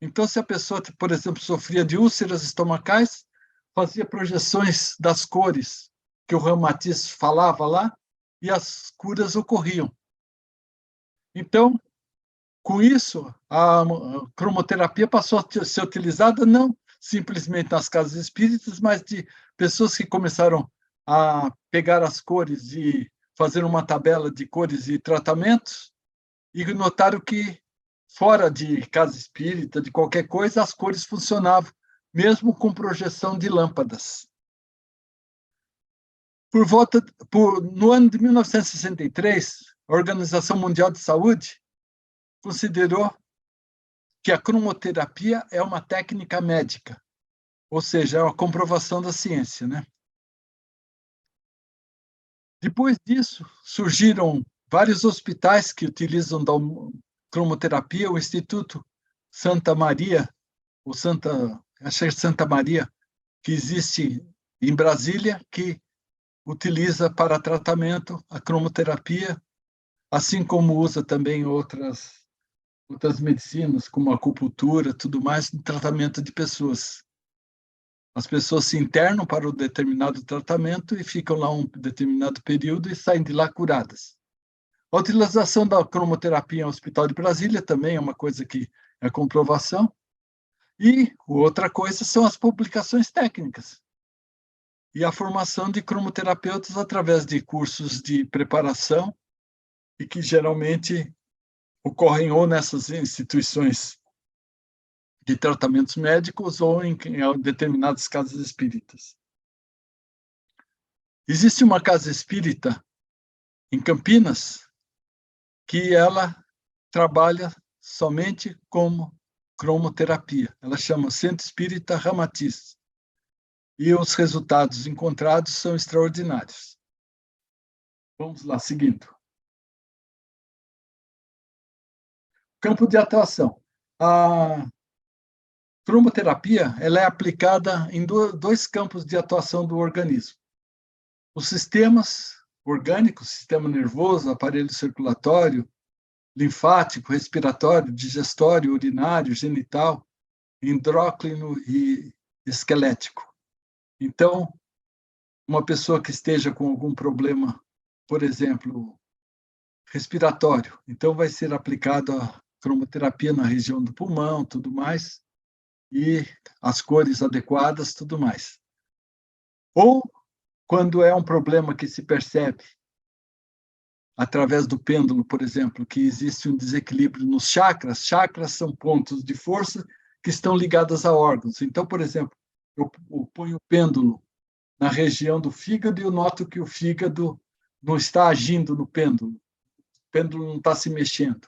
Então, se a pessoa, por exemplo, sofria de úlceras estomacais, fazia projeções das cores que o Ramatiz falava lá, e as curas ocorriam. Então, com isso, a cromoterapia passou a ser utilizada não simplesmente nas casas espíritas, mas de pessoas que começaram a pegar as cores e fazer uma tabela de cores e tratamentos, e notaram que, fora de casa espírita, de qualquer coisa, as cores funcionavam, mesmo com projeção de lâmpadas. No ano de 1963, a Organização Mundial de Saúde considerou que a cromoterapia é uma técnica médica, ou seja, é uma comprovação da ciência, né? Depois disso, surgiram vários hospitais que utilizam da cromoterapia. O Instituto Santa Maria, acho que é Santa Maria, que existe em Brasília, que utiliza para tratamento a cromoterapia, assim como usa também outras medicinas, como a acupuntura, tudo mais, no tratamento de pessoas. As pessoas se internam para um determinado tratamento e ficam lá um determinado período e saem de lá curadas. A utilização da cromoterapia em Hospital de Brasília também é uma coisa que é comprovação. E outra coisa são as publicações técnicas e a formação de cromoterapeutas através de cursos de preparação e que geralmente ocorrem ou nessas instituições de tratamentos médicos ou em determinadas casas espíritas. Existe uma casa espírita em Campinas que ela trabalha somente como cromoterapia. Ela chama Centro Espírita Ramatiz. E os resultados encontrados são extraordinários. Vamos lá, seguindo. Campo de atuação. A cromoterapia ela é aplicada em dois campos de atuação do organismo. Os sistemas orgânicos, sistema nervoso, aparelho circulatório, linfático, respiratório, digestório, urinário, genital, endócrino e esquelético. Então, uma pessoa que esteja com algum problema, por exemplo, respiratório, então vai ser aplicado a cromoterapia na região do pulmão, tudo mais, e as cores adequadas, tudo mais. Ou, quando é um problema que se percebe através do pêndulo, por exemplo, que existe um desequilíbrio nos chakras. Chakras são pontos de força que estão ligados a órgãos. Então, por exemplo, eu ponho o pêndulo na região do fígado e eu noto que o fígado não está agindo no pêndulo. O pêndulo não está se mexendo.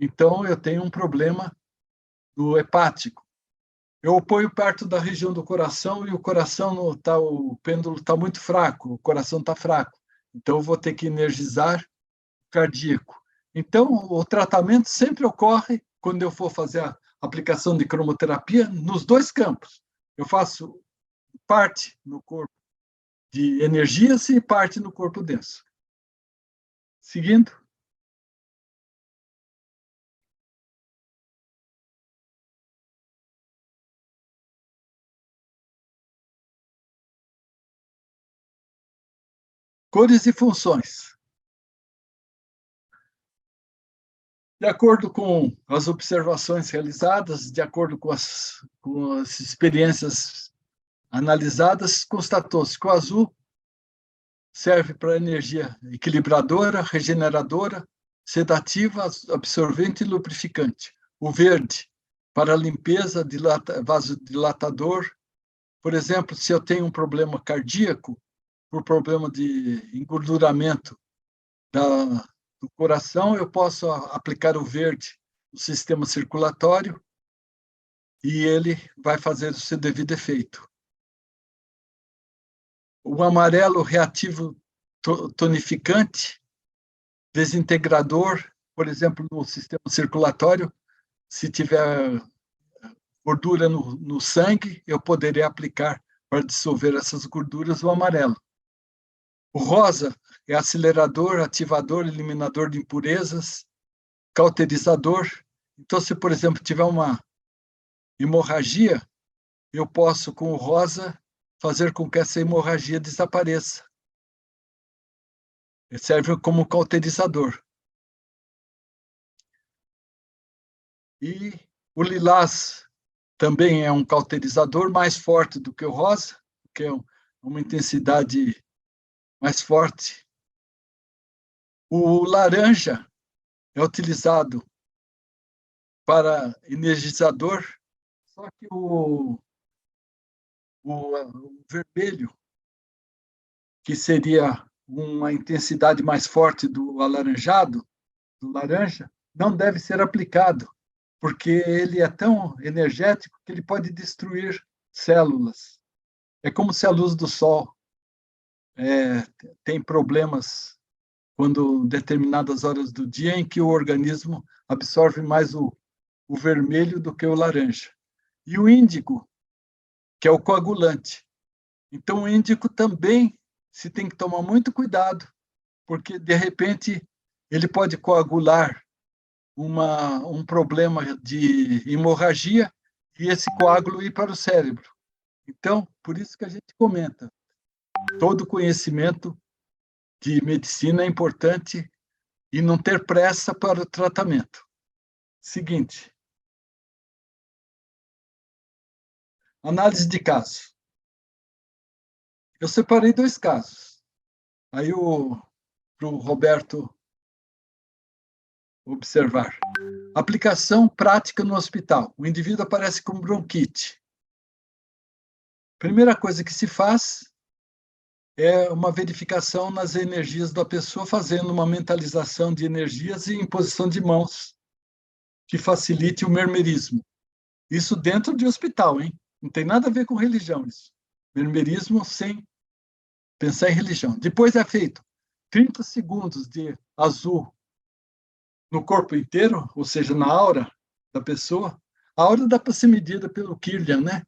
Então, eu tenho um problema no hepático. Eu o ponho perto da região do coração e o pêndulo está muito fraco, o coração está fraco. Então, eu vou ter que energizar cardíaco. Então, o tratamento sempre ocorre quando eu for fazer a aplicação de cromoterapia nos dois campos. Eu faço parte no corpo de energias e parte no corpo denso. Seguindo. Cores e funções. De acordo com as observações realizadas, de acordo com as experiências analisadas, constatou-se que o azul serve para energia equilibradora, regeneradora, sedativa, absorvente e lubrificante. O verde, para limpeza, vasodilatador. Por exemplo, se eu tenho um problema cardíaco, por problema de engorduramento do coração, eu posso aplicar o verde no sistema circulatório e ele vai fazer o seu devido efeito. O amarelo reativo tonificante, desintegrador, por exemplo, no sistema circulatório, se tiver gordura no sangue, eu poderia aplicar para dissolver essas gorduras o amarelo. O rosa é acelerador, ativador, eliminador de impurezas, cauterizador. Então, se, por exemplo, tiver uma hemorragia, eu posso, com o rosa, fazer com que essa hemorragia desapareça. Ele serve como cauterizador. E o lilás também é um cauterizador mais forte do que o rosa, que é uma intensidade mais forte. O laranja é utilizado para energizador, só que o vermelho, que seria uma intensidade mais forte do alaranjado, do laranja, não deve ser aplicado, porque ele é tão energético que ele pode destruir células. É como se a luz do sol tem problemas quando determinadas horas do dia em que o organismo absorve mais o vermelho do que o laranja. E o índigo, que é o coagulante. Então, o índigo também se tem que tomar muito cuidado, porque, de repente, ele pode coagular um problema de hemorragia e esse coágulo ir para o cérebro. Então, por isso que a gente comenta, todo conhecimento de medicina é importante e não ter pressa para o tratamento. Seguinte. Análise de caso. Eu separei 2 casos. Aí para o Roberto observar. Aplicação prática no hospital. O indivíduo aparece com bronquite. Primeira coisa que se faz é uma verificação nas energias da pessoa, fazendo uma mentalização de energias e imposição de mãos, que facilite o mermerismo. Isso dentro de hospital, hein? Não tem nada a ver com religião isso. Mermerismo sem pensar em religião. Depois é feito 30 segundos de azul no corpo inteiro, ou seja, na aura da pessoa. A aura dá para ser medida pelo Kirlian, né?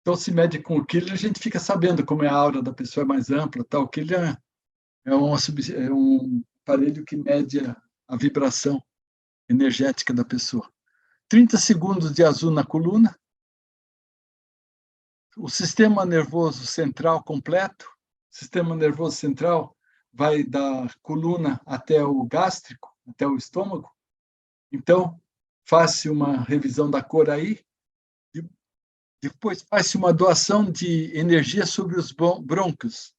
Então, se mede com o Kirlian, a gente fica sabendo como é a aura da pessoa mais ampla. Tá? O Kirlian é um aparelho que mede a vibração energética da pessoa. 30 segundos de azul na coluna. O sistema nervoso central completo. O sistema nervoso central vai da coluna até o gástrico, até o estômago. Então, faz-se uma revisão da cor aí. Depois faz-se uma doação de energia sobre os brônquios.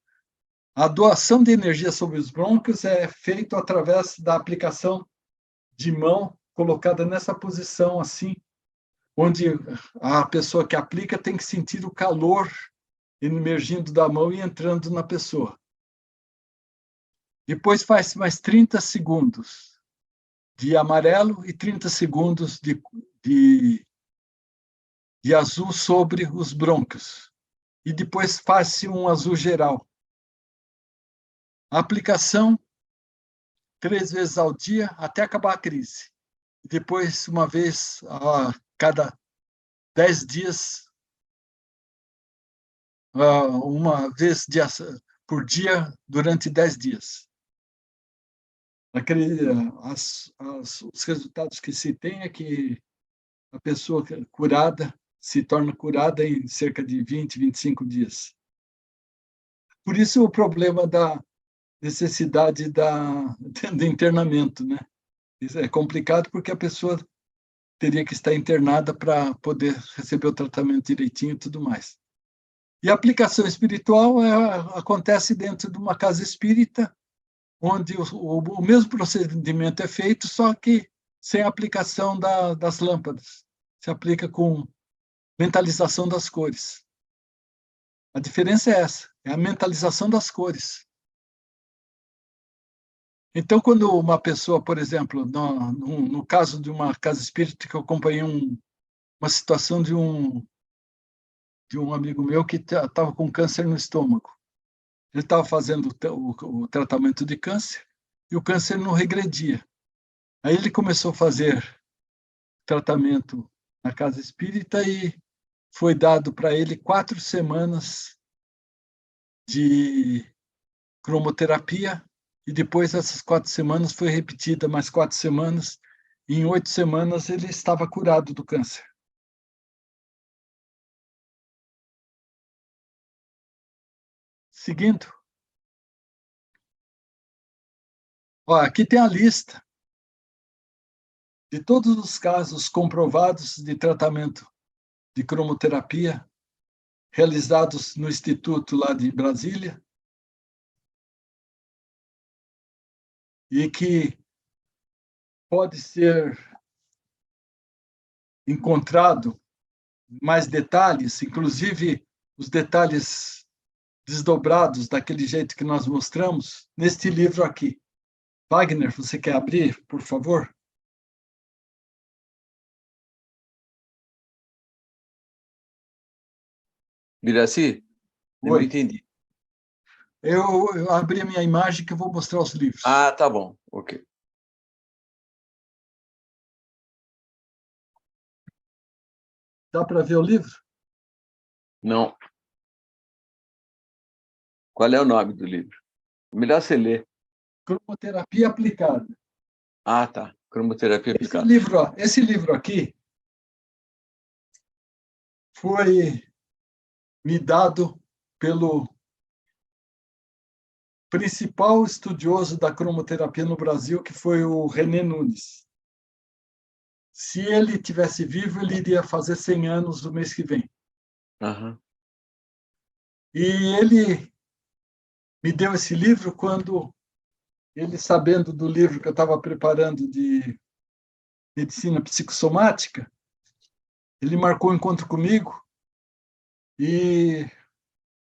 A doação de energia sobre os brônquios é feita através da aplicação de mão colocada nessa posição assim, onde a pessoa que aplica tem que sentir o calor emergindo da mão e entrando na pessoa. Depois faz mais 30 segundos de amarelo e 30 segundos de azul sobre os brônquios. E depois faz-se um azul geral. A aplicação 3 vezes ao dia até acabar a crise. Depois, uma vez a cada 10 dias, uma vez por dia durante 10 dias. Os resultados que se tem é que a pessoa curada se torna curada em cerca de 20, 25 dias. Por isso o problema da necessidade do internamento, né? Isso é complicado porque a pessoa teria que estar internada para poder receber o tratamento direitinho e tudo mais. E a aplicação espiritual acontece dentro de uma casa espírita, onde o mesmo procedimento é feito, só que sem a aplicação das lâmpadas. Se aplica com mentalização das cores. A diferença é essa, é a mentalização das cores. Então, quando uma pessoa, por exemplo, no caso de uma casa espírita que eu acompanhei uma situação de um amigo meu que estava com câncer no estômago. Ele estava fazendo o tratamento de câncer e o câncer não regredia. Aí ele começou a fazer tratamento na casa espírita e foi dado para ele 4 semanas de cromoterapia e depois essas 4 semanas foi repetida mais 4 semanas e em 8 semanas ele estava curado do câncer. Seguindo. Ó, aqui tem a lista de todos os casos comprovados de tratamento de cromoterapia realizados no Instituto lá de Brasília e que pode ser encontrado mais detalhes, inclusive os detalhes desdobrados daquele jeito que nós mostramos neste livro aqui. Wagner, você quer abrir, por favor? Biraci, eu não entendi. Eu abri a minha imagem que eu vou mostrar os livros. Ah, tá bom, ok. Dá para ver o livro? Não. Qual é o nome do livro? Melhor você ler. Cromoterapia aplicada. Ah, tá. Cromoterapia aplicada. Esse livro aqui foi me dado pelo principal estudioso da cromoterapia no Brasil, que foi o René Nunes. Se ele tivesse vivo, ele iria fazer 100 anos no mês que vem. Uhum. E ele me deu esse livro quando ele, sabendo do livro que eu estava preparando de medicina psicossomática, ele marcou um encontro comigo e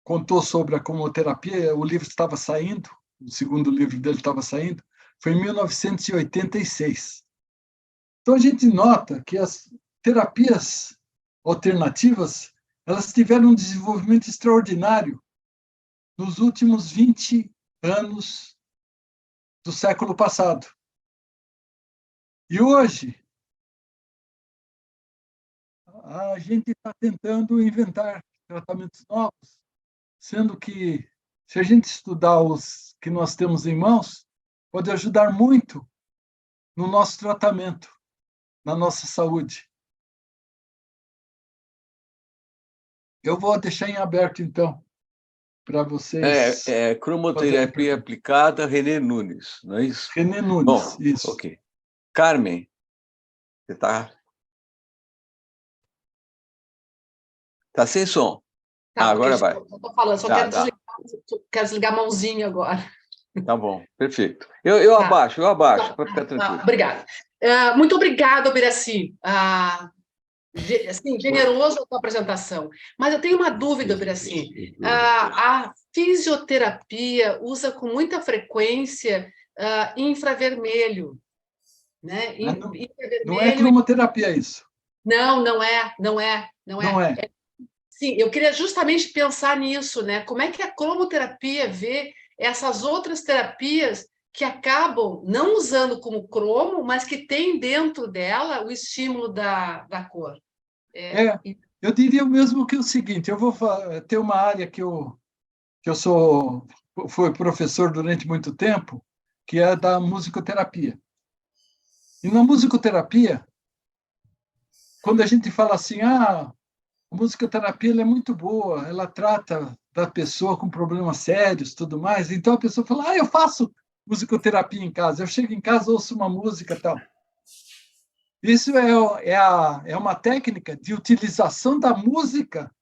contou sobre a cromoterapia. O livro estava saindo, o segundo livro dele estava saindo, foi em 1986. Então a gente nota que as terapias alternativas elas tiveram um desenvolvimento extraordinário nos últimos 20 anos do século passado. E hoje a gente está tentando inventar tratamentos novos, sendo que, se a gente estudar os que nós temos em mãos, pode ajudar muito no nosso tratamento, na nossa saúde. Eu vou deixar em aberto, então, para vocês. Cromoterapia aplicada, René Nunes, não é isso? René Nunes, bom, isso. Ok. Carmen, você está sem som. Tá, agora vai. Eu estou falando, só quero desligar a mãozinha agora. Tá bom, perfeito. Eu abaixo, para ficar tranquilo. Obrigada. Muito obrigada, Biraci. Assim, generoso a tua apresentação. Mas eu tenho uma dúvida, Biraci. A fisioterapia usa com muita frequência infravermelho. Né? Não é cromoterapia isso. Não é. Sim, eu queria justamente pensar nisso, né? Como é que a cromoterapia vê essas outras terapias que acabam não usando como cromo, mas que tem dentro dela o estímulo da cor. Eu diria o mesmo que o seguinte, eu vou ter uma área que eu fui professor durante muito tempo, que é da musicoterapia. E na musicoterapia, quando a gente fala assim, a musicoterapia ela é muito boa, ela trata da pessoa com problemas sérios, tudo mais, então a pessoa fala, eu faço musicoterapia em casa. Eu chego em casa, ouço uma música e tal. Isso é uma técnica de utilização da música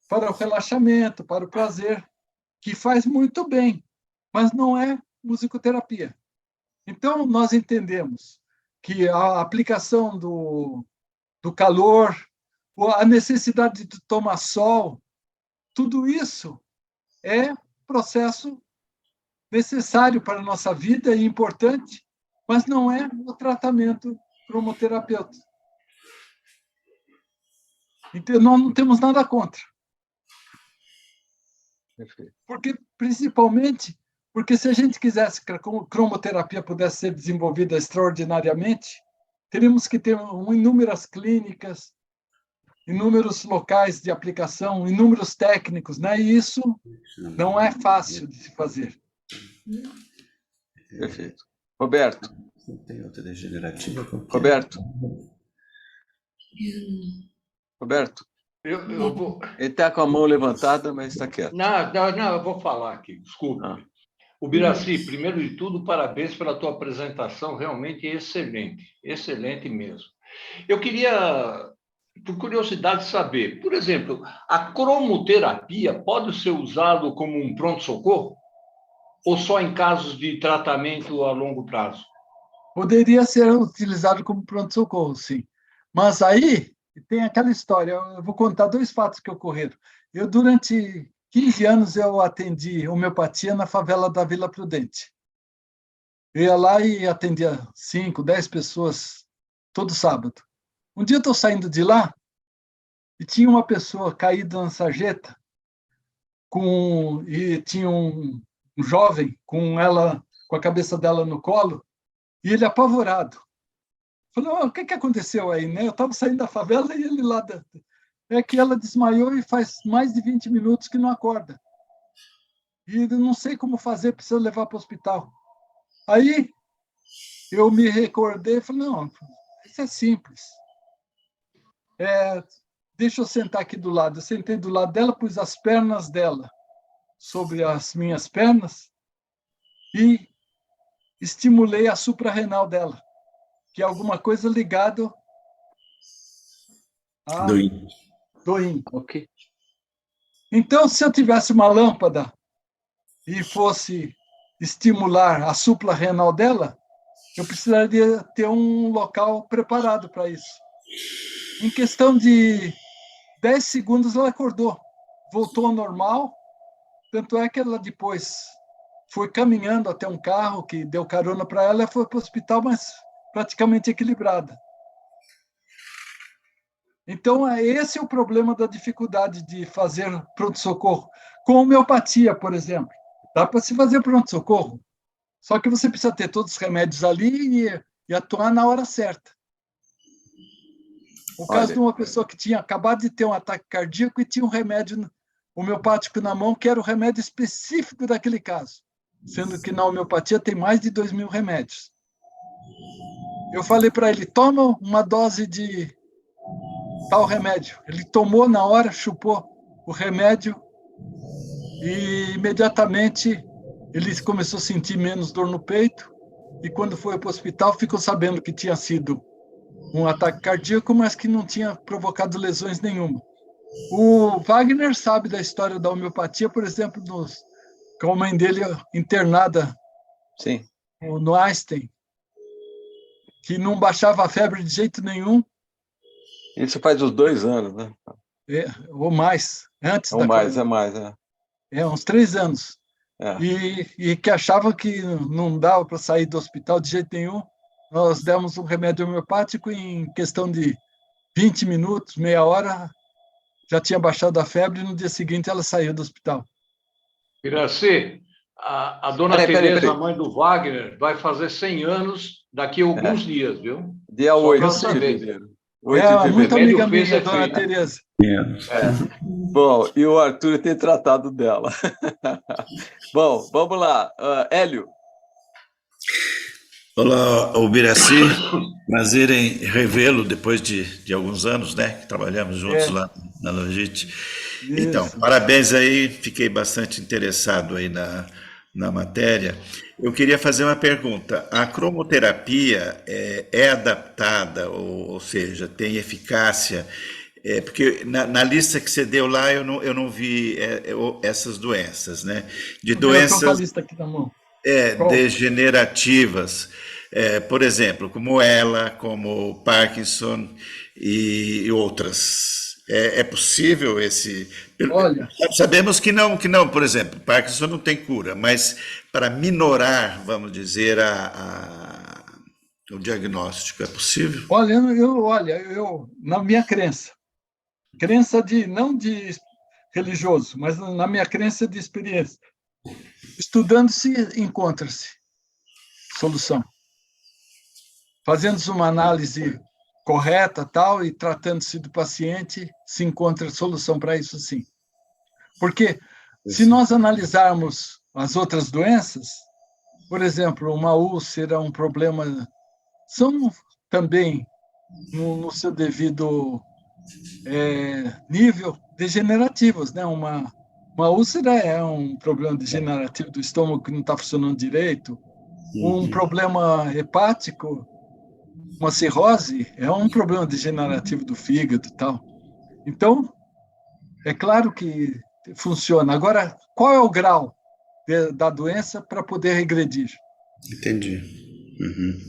para o relaxamento, para o prazer, que faz muito bem, mas não é musicoterapia. Então, nós entendemos que a aplicação do calor, a necessidade de tomar sol, tudo isso é processo necessário para a nossa vida e importante, mas não é o tratamento cromoterapeuta. Então, nós não temos nada contra. Principalmente porque se a gente quisesse que a cromoterapia pudesse ser desenvolvida extraordinariamente, teríamos que ter inúmeras clínicas, inúmeros locais de aplicação, inúmeros técnicos, né? E isso não é fácil de se fazer. Perfeito. Roberto. Tem outra degenerativa. Roberto. Roberto. Eu vou... Ele está com a mão levantada, mas está quieto. Não, eu vou falar aqui, desculpe. O Biraci, primeiro de tudo, parabéns pela tua apresentação, realmente excelente, excelente mesmo. Eu queria, por curiosidade, saber, por exemplo, a cromoterapia pode ser usado como um pronto-socorro? Ou só em casos de tratamento a longo prazo? Poderia ser utilizado como pronto-socorro, sim. Mas aí tem aquela história, eu vou contar 2 fatos que ocorreram. Eu, durante 15 anos, eu atendi homeopatia na favela da Vila Prudente. Eu ia lá e atendia 5, 10 pessoas todo sábado. Um dia eu estou saindo de lá e tinha uma pessoa caída na sarjeta e tinha um jovem com a cabeça dela no colo, e ele apavorado. Falou, o que aconteceu aí, né? Eu estava saindo da favela e ele lá dentro. É que ela desmaiou e faz mais de 20 minutos que não acorda. E eu não sei como fazer, preciso levar para o hospital. Aí eu me recordei e falei, não, isso é simples. Deixa eu sentar aqui do lado. Eu sentei do lado dela, pus as pernas dela sobre as minhas pernas e estimulei a suprarrenal dela, que é alguma coisa ligado a do rim. Ok. Então, se eu tivesse uma lâmpada e fosse estimular a suprarrenal dela, eu precisaria ter um local preparado para isso. Em questão de 10 segundos, ela acordou, voltou ao normal, tanto é que ela depois foi caminhando até um carro que deu carona para ela e foi para o hospital, mas praticamente equilibrada. Então, esse é o problema da dificuldade de fazer pronto-socorro. Com homeopatia, por exemplo, dá para se fazer pronto-socorro, só que você precisa ter todos os remédios ali e atuar na hora certa. O caso de uma pessoa que tinha acabado de ter um ataque cardíaco e tinha um remédio homeopático na mão, que era o remédio específico daquele caso, sendo que na homeopatia tem mais de 2.000 remédios. Eu falei para ele, toma uma dose de tal remédio. Ele tomou na hora, chupou o remédio e imediatamente ele começou a sentir menos dor no peito e quando foi para o hospital ficou sabendo que tinha sido um ataque cardíaco, mas que não tinha provocado lesões nenhuma. O Wagner sabe da história da homeopatia, por exemplo, com a mãe dele internada Sim. No Einstein, que não baixava a febre de jeito nenhum. Isso faz uns 2 anos, né? Ou mais, antes ou mais, é mais, uns 3 anos. E que achava que não dava para sair do hospital de jeito nenhum. Nós demos um remédio homeopático e em questão de 20 minutos, meia hora, já tinha baixado a febre e no dia seguinte ela saiu do hospital. Iraci, a dona Tereza, a mãe do Wagner, vai fazer 100 anos daqui a alguns dias, viu? Dia 8 de fevereiro. Muito amiga minha, dona Tereza. Bom, e o Arthur tem tratado dela. Bom, vamos lá. Hélio. Olá, Biraci. Prazer em revê-lo depois de alguns anos, né? Que trabalhamos juntos lá na Logite. Então, parabéns aí. Fiquei bastante interessado aí na matéria, eu queria fazer uma pergunta. A cromoterapia é adaptada, ou seja, tem eficácia? Porque na lista que você deu lá, eu não vi essas doenças, né? De Eu estou com a doenças lista aqui na mão. Qual? degenerativas, por exemplo, como ela, como Parkinson e outras. É possível esse. Olha, Sabemos que não, por exemplo, Parkinson não tem cura, mas para minorar, vamos dizer, o diagnóstico, é possível? olha, eu na minha crença não de religioso, mas na minha crença de experiência, estudando-se, encontra-se solução. Fazendo-se uma análise correta, tal, e tratando-se do paciente, se encontra solução para isso, sim. Porque se nós analisarmos as outras doenças, por exemplo, uma úlcera, um problema, são também, no seu devido nível, degenerativos, né? Uma úlcera é um problema degenerativo do estômago que não está funcionando direito, um problema hepático, uma cirrose, é um problema degenerativo do fígado e tal. Então, é claro que funciona. Agora, qual é o grau da doença para poder regredir? Entendi.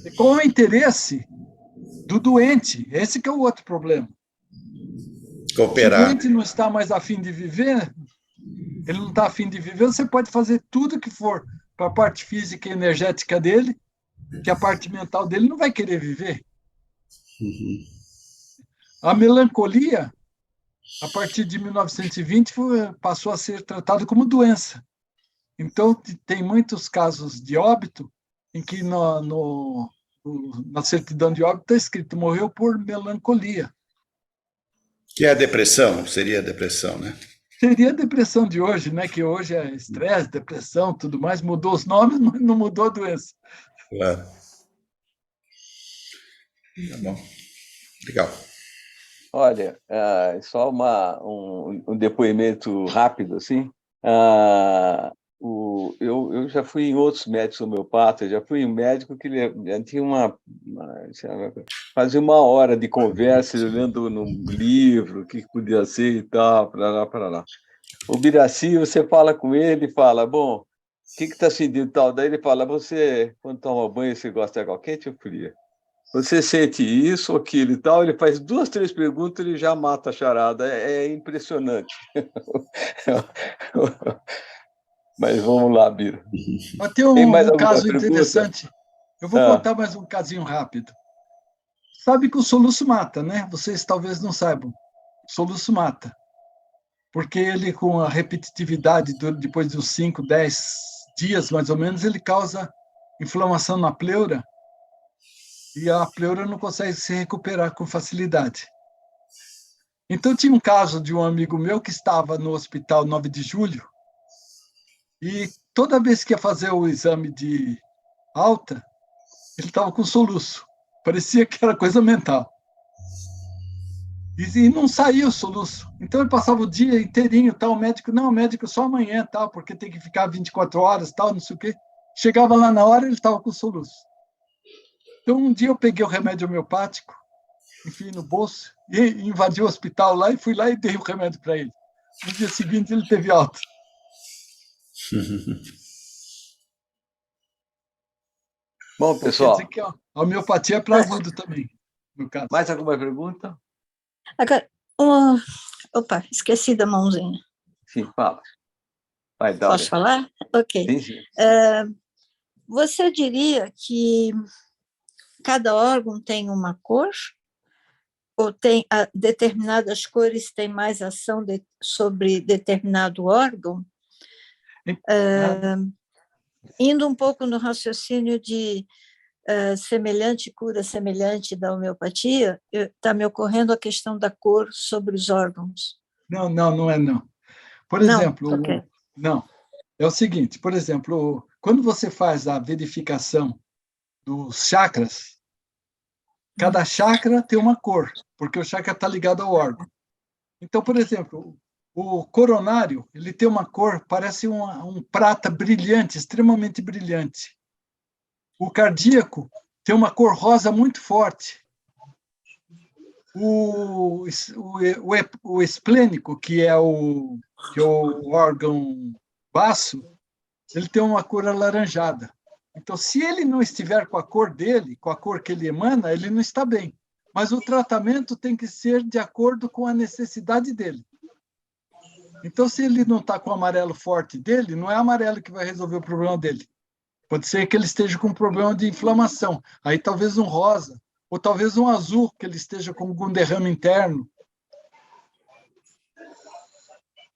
E qual é o interesse do doente? Esse que é o outro problema. Se o Cooperar. doente não está mais afim de viver, ele não está afim de viver, você pode fazer tudo que for para a parte física e energética dele, que a parte mental dele não vai querer viver. A melancolia, a partir de 1920, passou a ser tratada como doença. Então, tem muitos casos de óbito em que na certidão de óbito está escrito morreu por melancolia. Que é a depressão, seria a depressão, né? Seria a depressão de hoje, né? Que hoje é estresse, depressão, tudo mais. Mudou os nomes, mas não mudou a doença. Claro. Tá bom. Legal. Olha, só um depoimento rápido, assim. Eu já fui em outros médicos homeopatas, já fui em um médico que ele tinha fazia 1 hora de conversa, ele lendo num livro, o que podia ser e tal, para lá. O Biraci, você fala com ele e fala, bom, o que está sentindo tal? Daí ele fala, você, quando toma banho, você gosta de água quente ou fria? Você sente isso ou aquilo e tal? Ele faz 2, 3 perguntas, ele já mata a charada. É impressionante. Mas vamos lá, Bira. Mas tem um caso interessante. Eu vou contar mais um casinho rápido. Sabe que o soluço mata, né? Vocês talvez não saibam. O soluço mata. Porque ele, com a repetitividade, depois de uns 5, 10 dias, mais ou menos, ele causa inflamação na pleura, e a pleura não consegue se recuperar com facilidade. Então, tinha um caso de um amigo meu que estava no hospital 9 de julho, e toda vez que ia fazer o exame de alta, ele estava com soluço. Parecia que era coisa mental. E não saía o soluço. Então, ele passava o dia inteirinho, tal, o médico só amanhã, tal, porque tem que ficar 24 horas, tal, não sei o quê. Chegava lá na hora, ele estava com soluço. Então, um dia eu peguei o remédio homeopático, enfiei no bolso, e invadi o hospital lá, e fui lá e dei o remédio para ele. No dia seguinte, ele teve alta. Bom, pessoal. Quer dizer que a homeopatia é para agudo também, no caso. Mais alguma pergunta? Agora, opa, esqueci da mãozinha. Sim, fala. Vai, Dália. Posso falar? Ok. Sim, sim. Você diria que cada órgão tem uma cor? Ou tem determinadas cores têm mais ação sobre determinado órgão? Indo um pouco no raciocínio de semelhante cura semelhante da homeopatia, está me ocorrendo a questão da cor sobre os órgãos. Não é não. Por exemplo, okay. Não. É o seguinte, por exemplo, quando você faz a verificação dos chakras, cada chakra tem uma cor, porque o chakra está ligado ao órgão. Então, por exemplo, O coronário, ele tem uma cor, parece um prata brilhante, extremamente brilhante. O cardíaco tem uma cor rosa muito forte. O esplênico, que é o órgão baço, ele tem uma cor alaranjada. Então, se ele não estiver com a cor dele, com a cor que ele emana, ele não está bem. Mas o tratamento tem que ser de acordo com a necessidade dele. Então, se ele não está com o amarelo forte dele, não é amarelo que vai resolver o problema dele. Pode ser que ele esteja com um problema de inflamação. Aí talvez um rosa, ou talvez um azul, que ele esteja com algum derrame interno.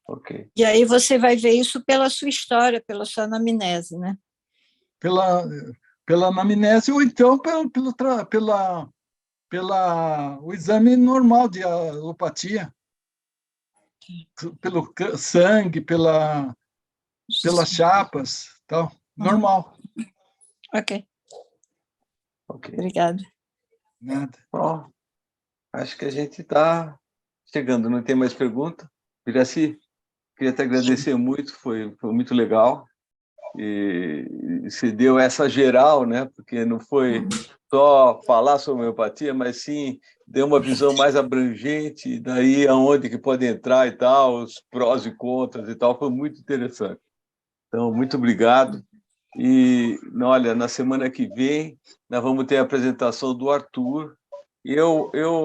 Ok. E aí você vai ver isso pela sua história, pela sua anamnese, né? Pela anamnese, ou então o exame normal de alopatia. Pelo sangue, pelas chapas, tal. Normal. Ok. Ok. Obrigada. Nada. Bom, acho que a gente está chegando. Não tem mais pergunta? Piraci, queria te agradecer muito, foi muito legal. E se deu essa geral, né? Porque não foi só falar sobre homeopatia, mas sim deu uma visão mais abrangente, daí aonde que pode entrar e tal, os prós e contras e tal, foi muito interessante. Então, muito obrigado. E, olha, na semana que vem, nós vamos ter a apresentação do Arthur.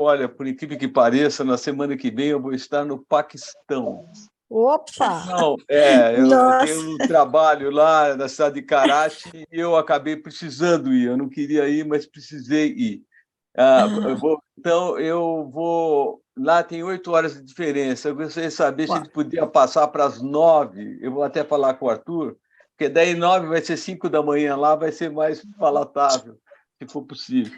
Olha, por incrível que pareça, na semana que vem eu vou estar no Paquistão. Opa! Não, eu tenho um trabalho lá na cidade de Karachi e eu acabei precisando ir. Eu não queria ir, mas precisei ir. Então, eu vou... Lá tem 8 horas de diferença. Eu gostaria de saber se ele podia passar para as 9. Eu vou até falar com o Arthur, porque daí 9 vai ser 5 da manhã lá, vai ser mais palatável, se for possível.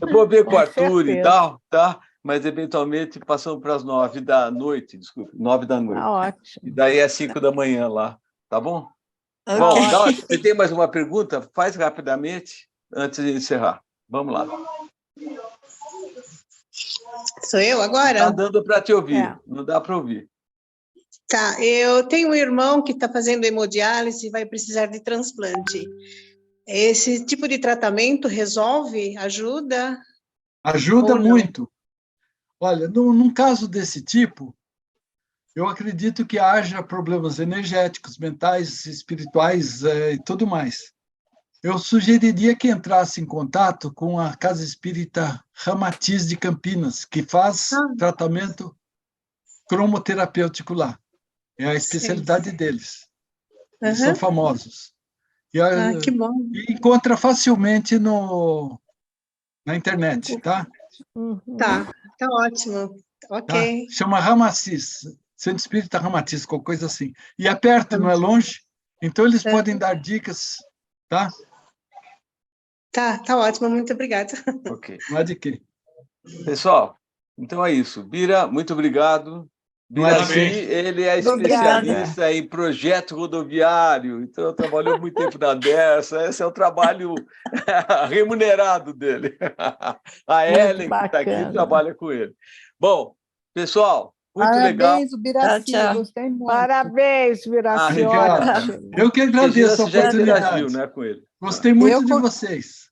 Eu vou ver com o Arthur e tal, tá? Mas, eventualmente, passamos para as 9 da noite, desculpa, 9 da noite. Tá ótimo. E daí é 5 da manhã lá, tá bom? Okay. Bom, você tem mais uma pergunta? Faz rapidamente, antes de encerrar. Vamos lá. Sou eu agora? Está dando para te ouvir, não dá para ouvir. Tá, eu tenho um irmão que está fazendo hemodiálise e vai precisar de transplante. Esse tipo de tratamento resolve? Ajuda? Ajuda muito. Olha, num caso desse tipo, eu acredito que haja problemas energéticos, mentais, espirituais e tudo mais. Eu sugeriria que entrasse em contato com a Casa Espírita Ramatiz de Campinas, que faz tratamento cromoterapêutico lá. É a especialidade deles. Eles são famosos. Que bom. E encontra facilmente na internet, tá? Tá ótimo. Ok. Tá? Chama Ramatiz, Centro Espírita Ramatiz, qualquer coisa assim. E é perto, não é longe? Então eles podem dar dicas, tá? Tá ótimo, muito obrigada. Ok. Não é de quê? Pessoal, então é isso. Bira, muito obrigado. Biraci, ele é especialista em projeto rodoviário, então trabalhou muito tempo na Dersa, esse é o trabalho remunerado dele. A Ellen, que está aqui, trabalha com ele. Bom, pessoal, muito legal. Parabéns, Biraci, gostei muito. Parabéns, Biraci. Eu que agradeço a oportunidade. Né, com ele. Gostei muito de vocês.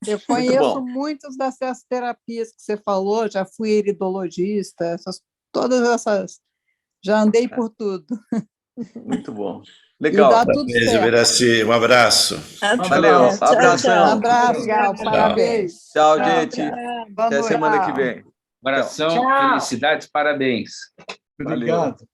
Eu conheço muitas dessas terapias que você falou, já fui iridologista, todas essas, já andei por tudo. Muito bom. Legal. E dá tudo certo. Biraci, um abraço. Valeu, abração. Um abraço, parabéns. Tchau, gente. Até semana que vem. Abração, felicidades, parabéns. Obrigado.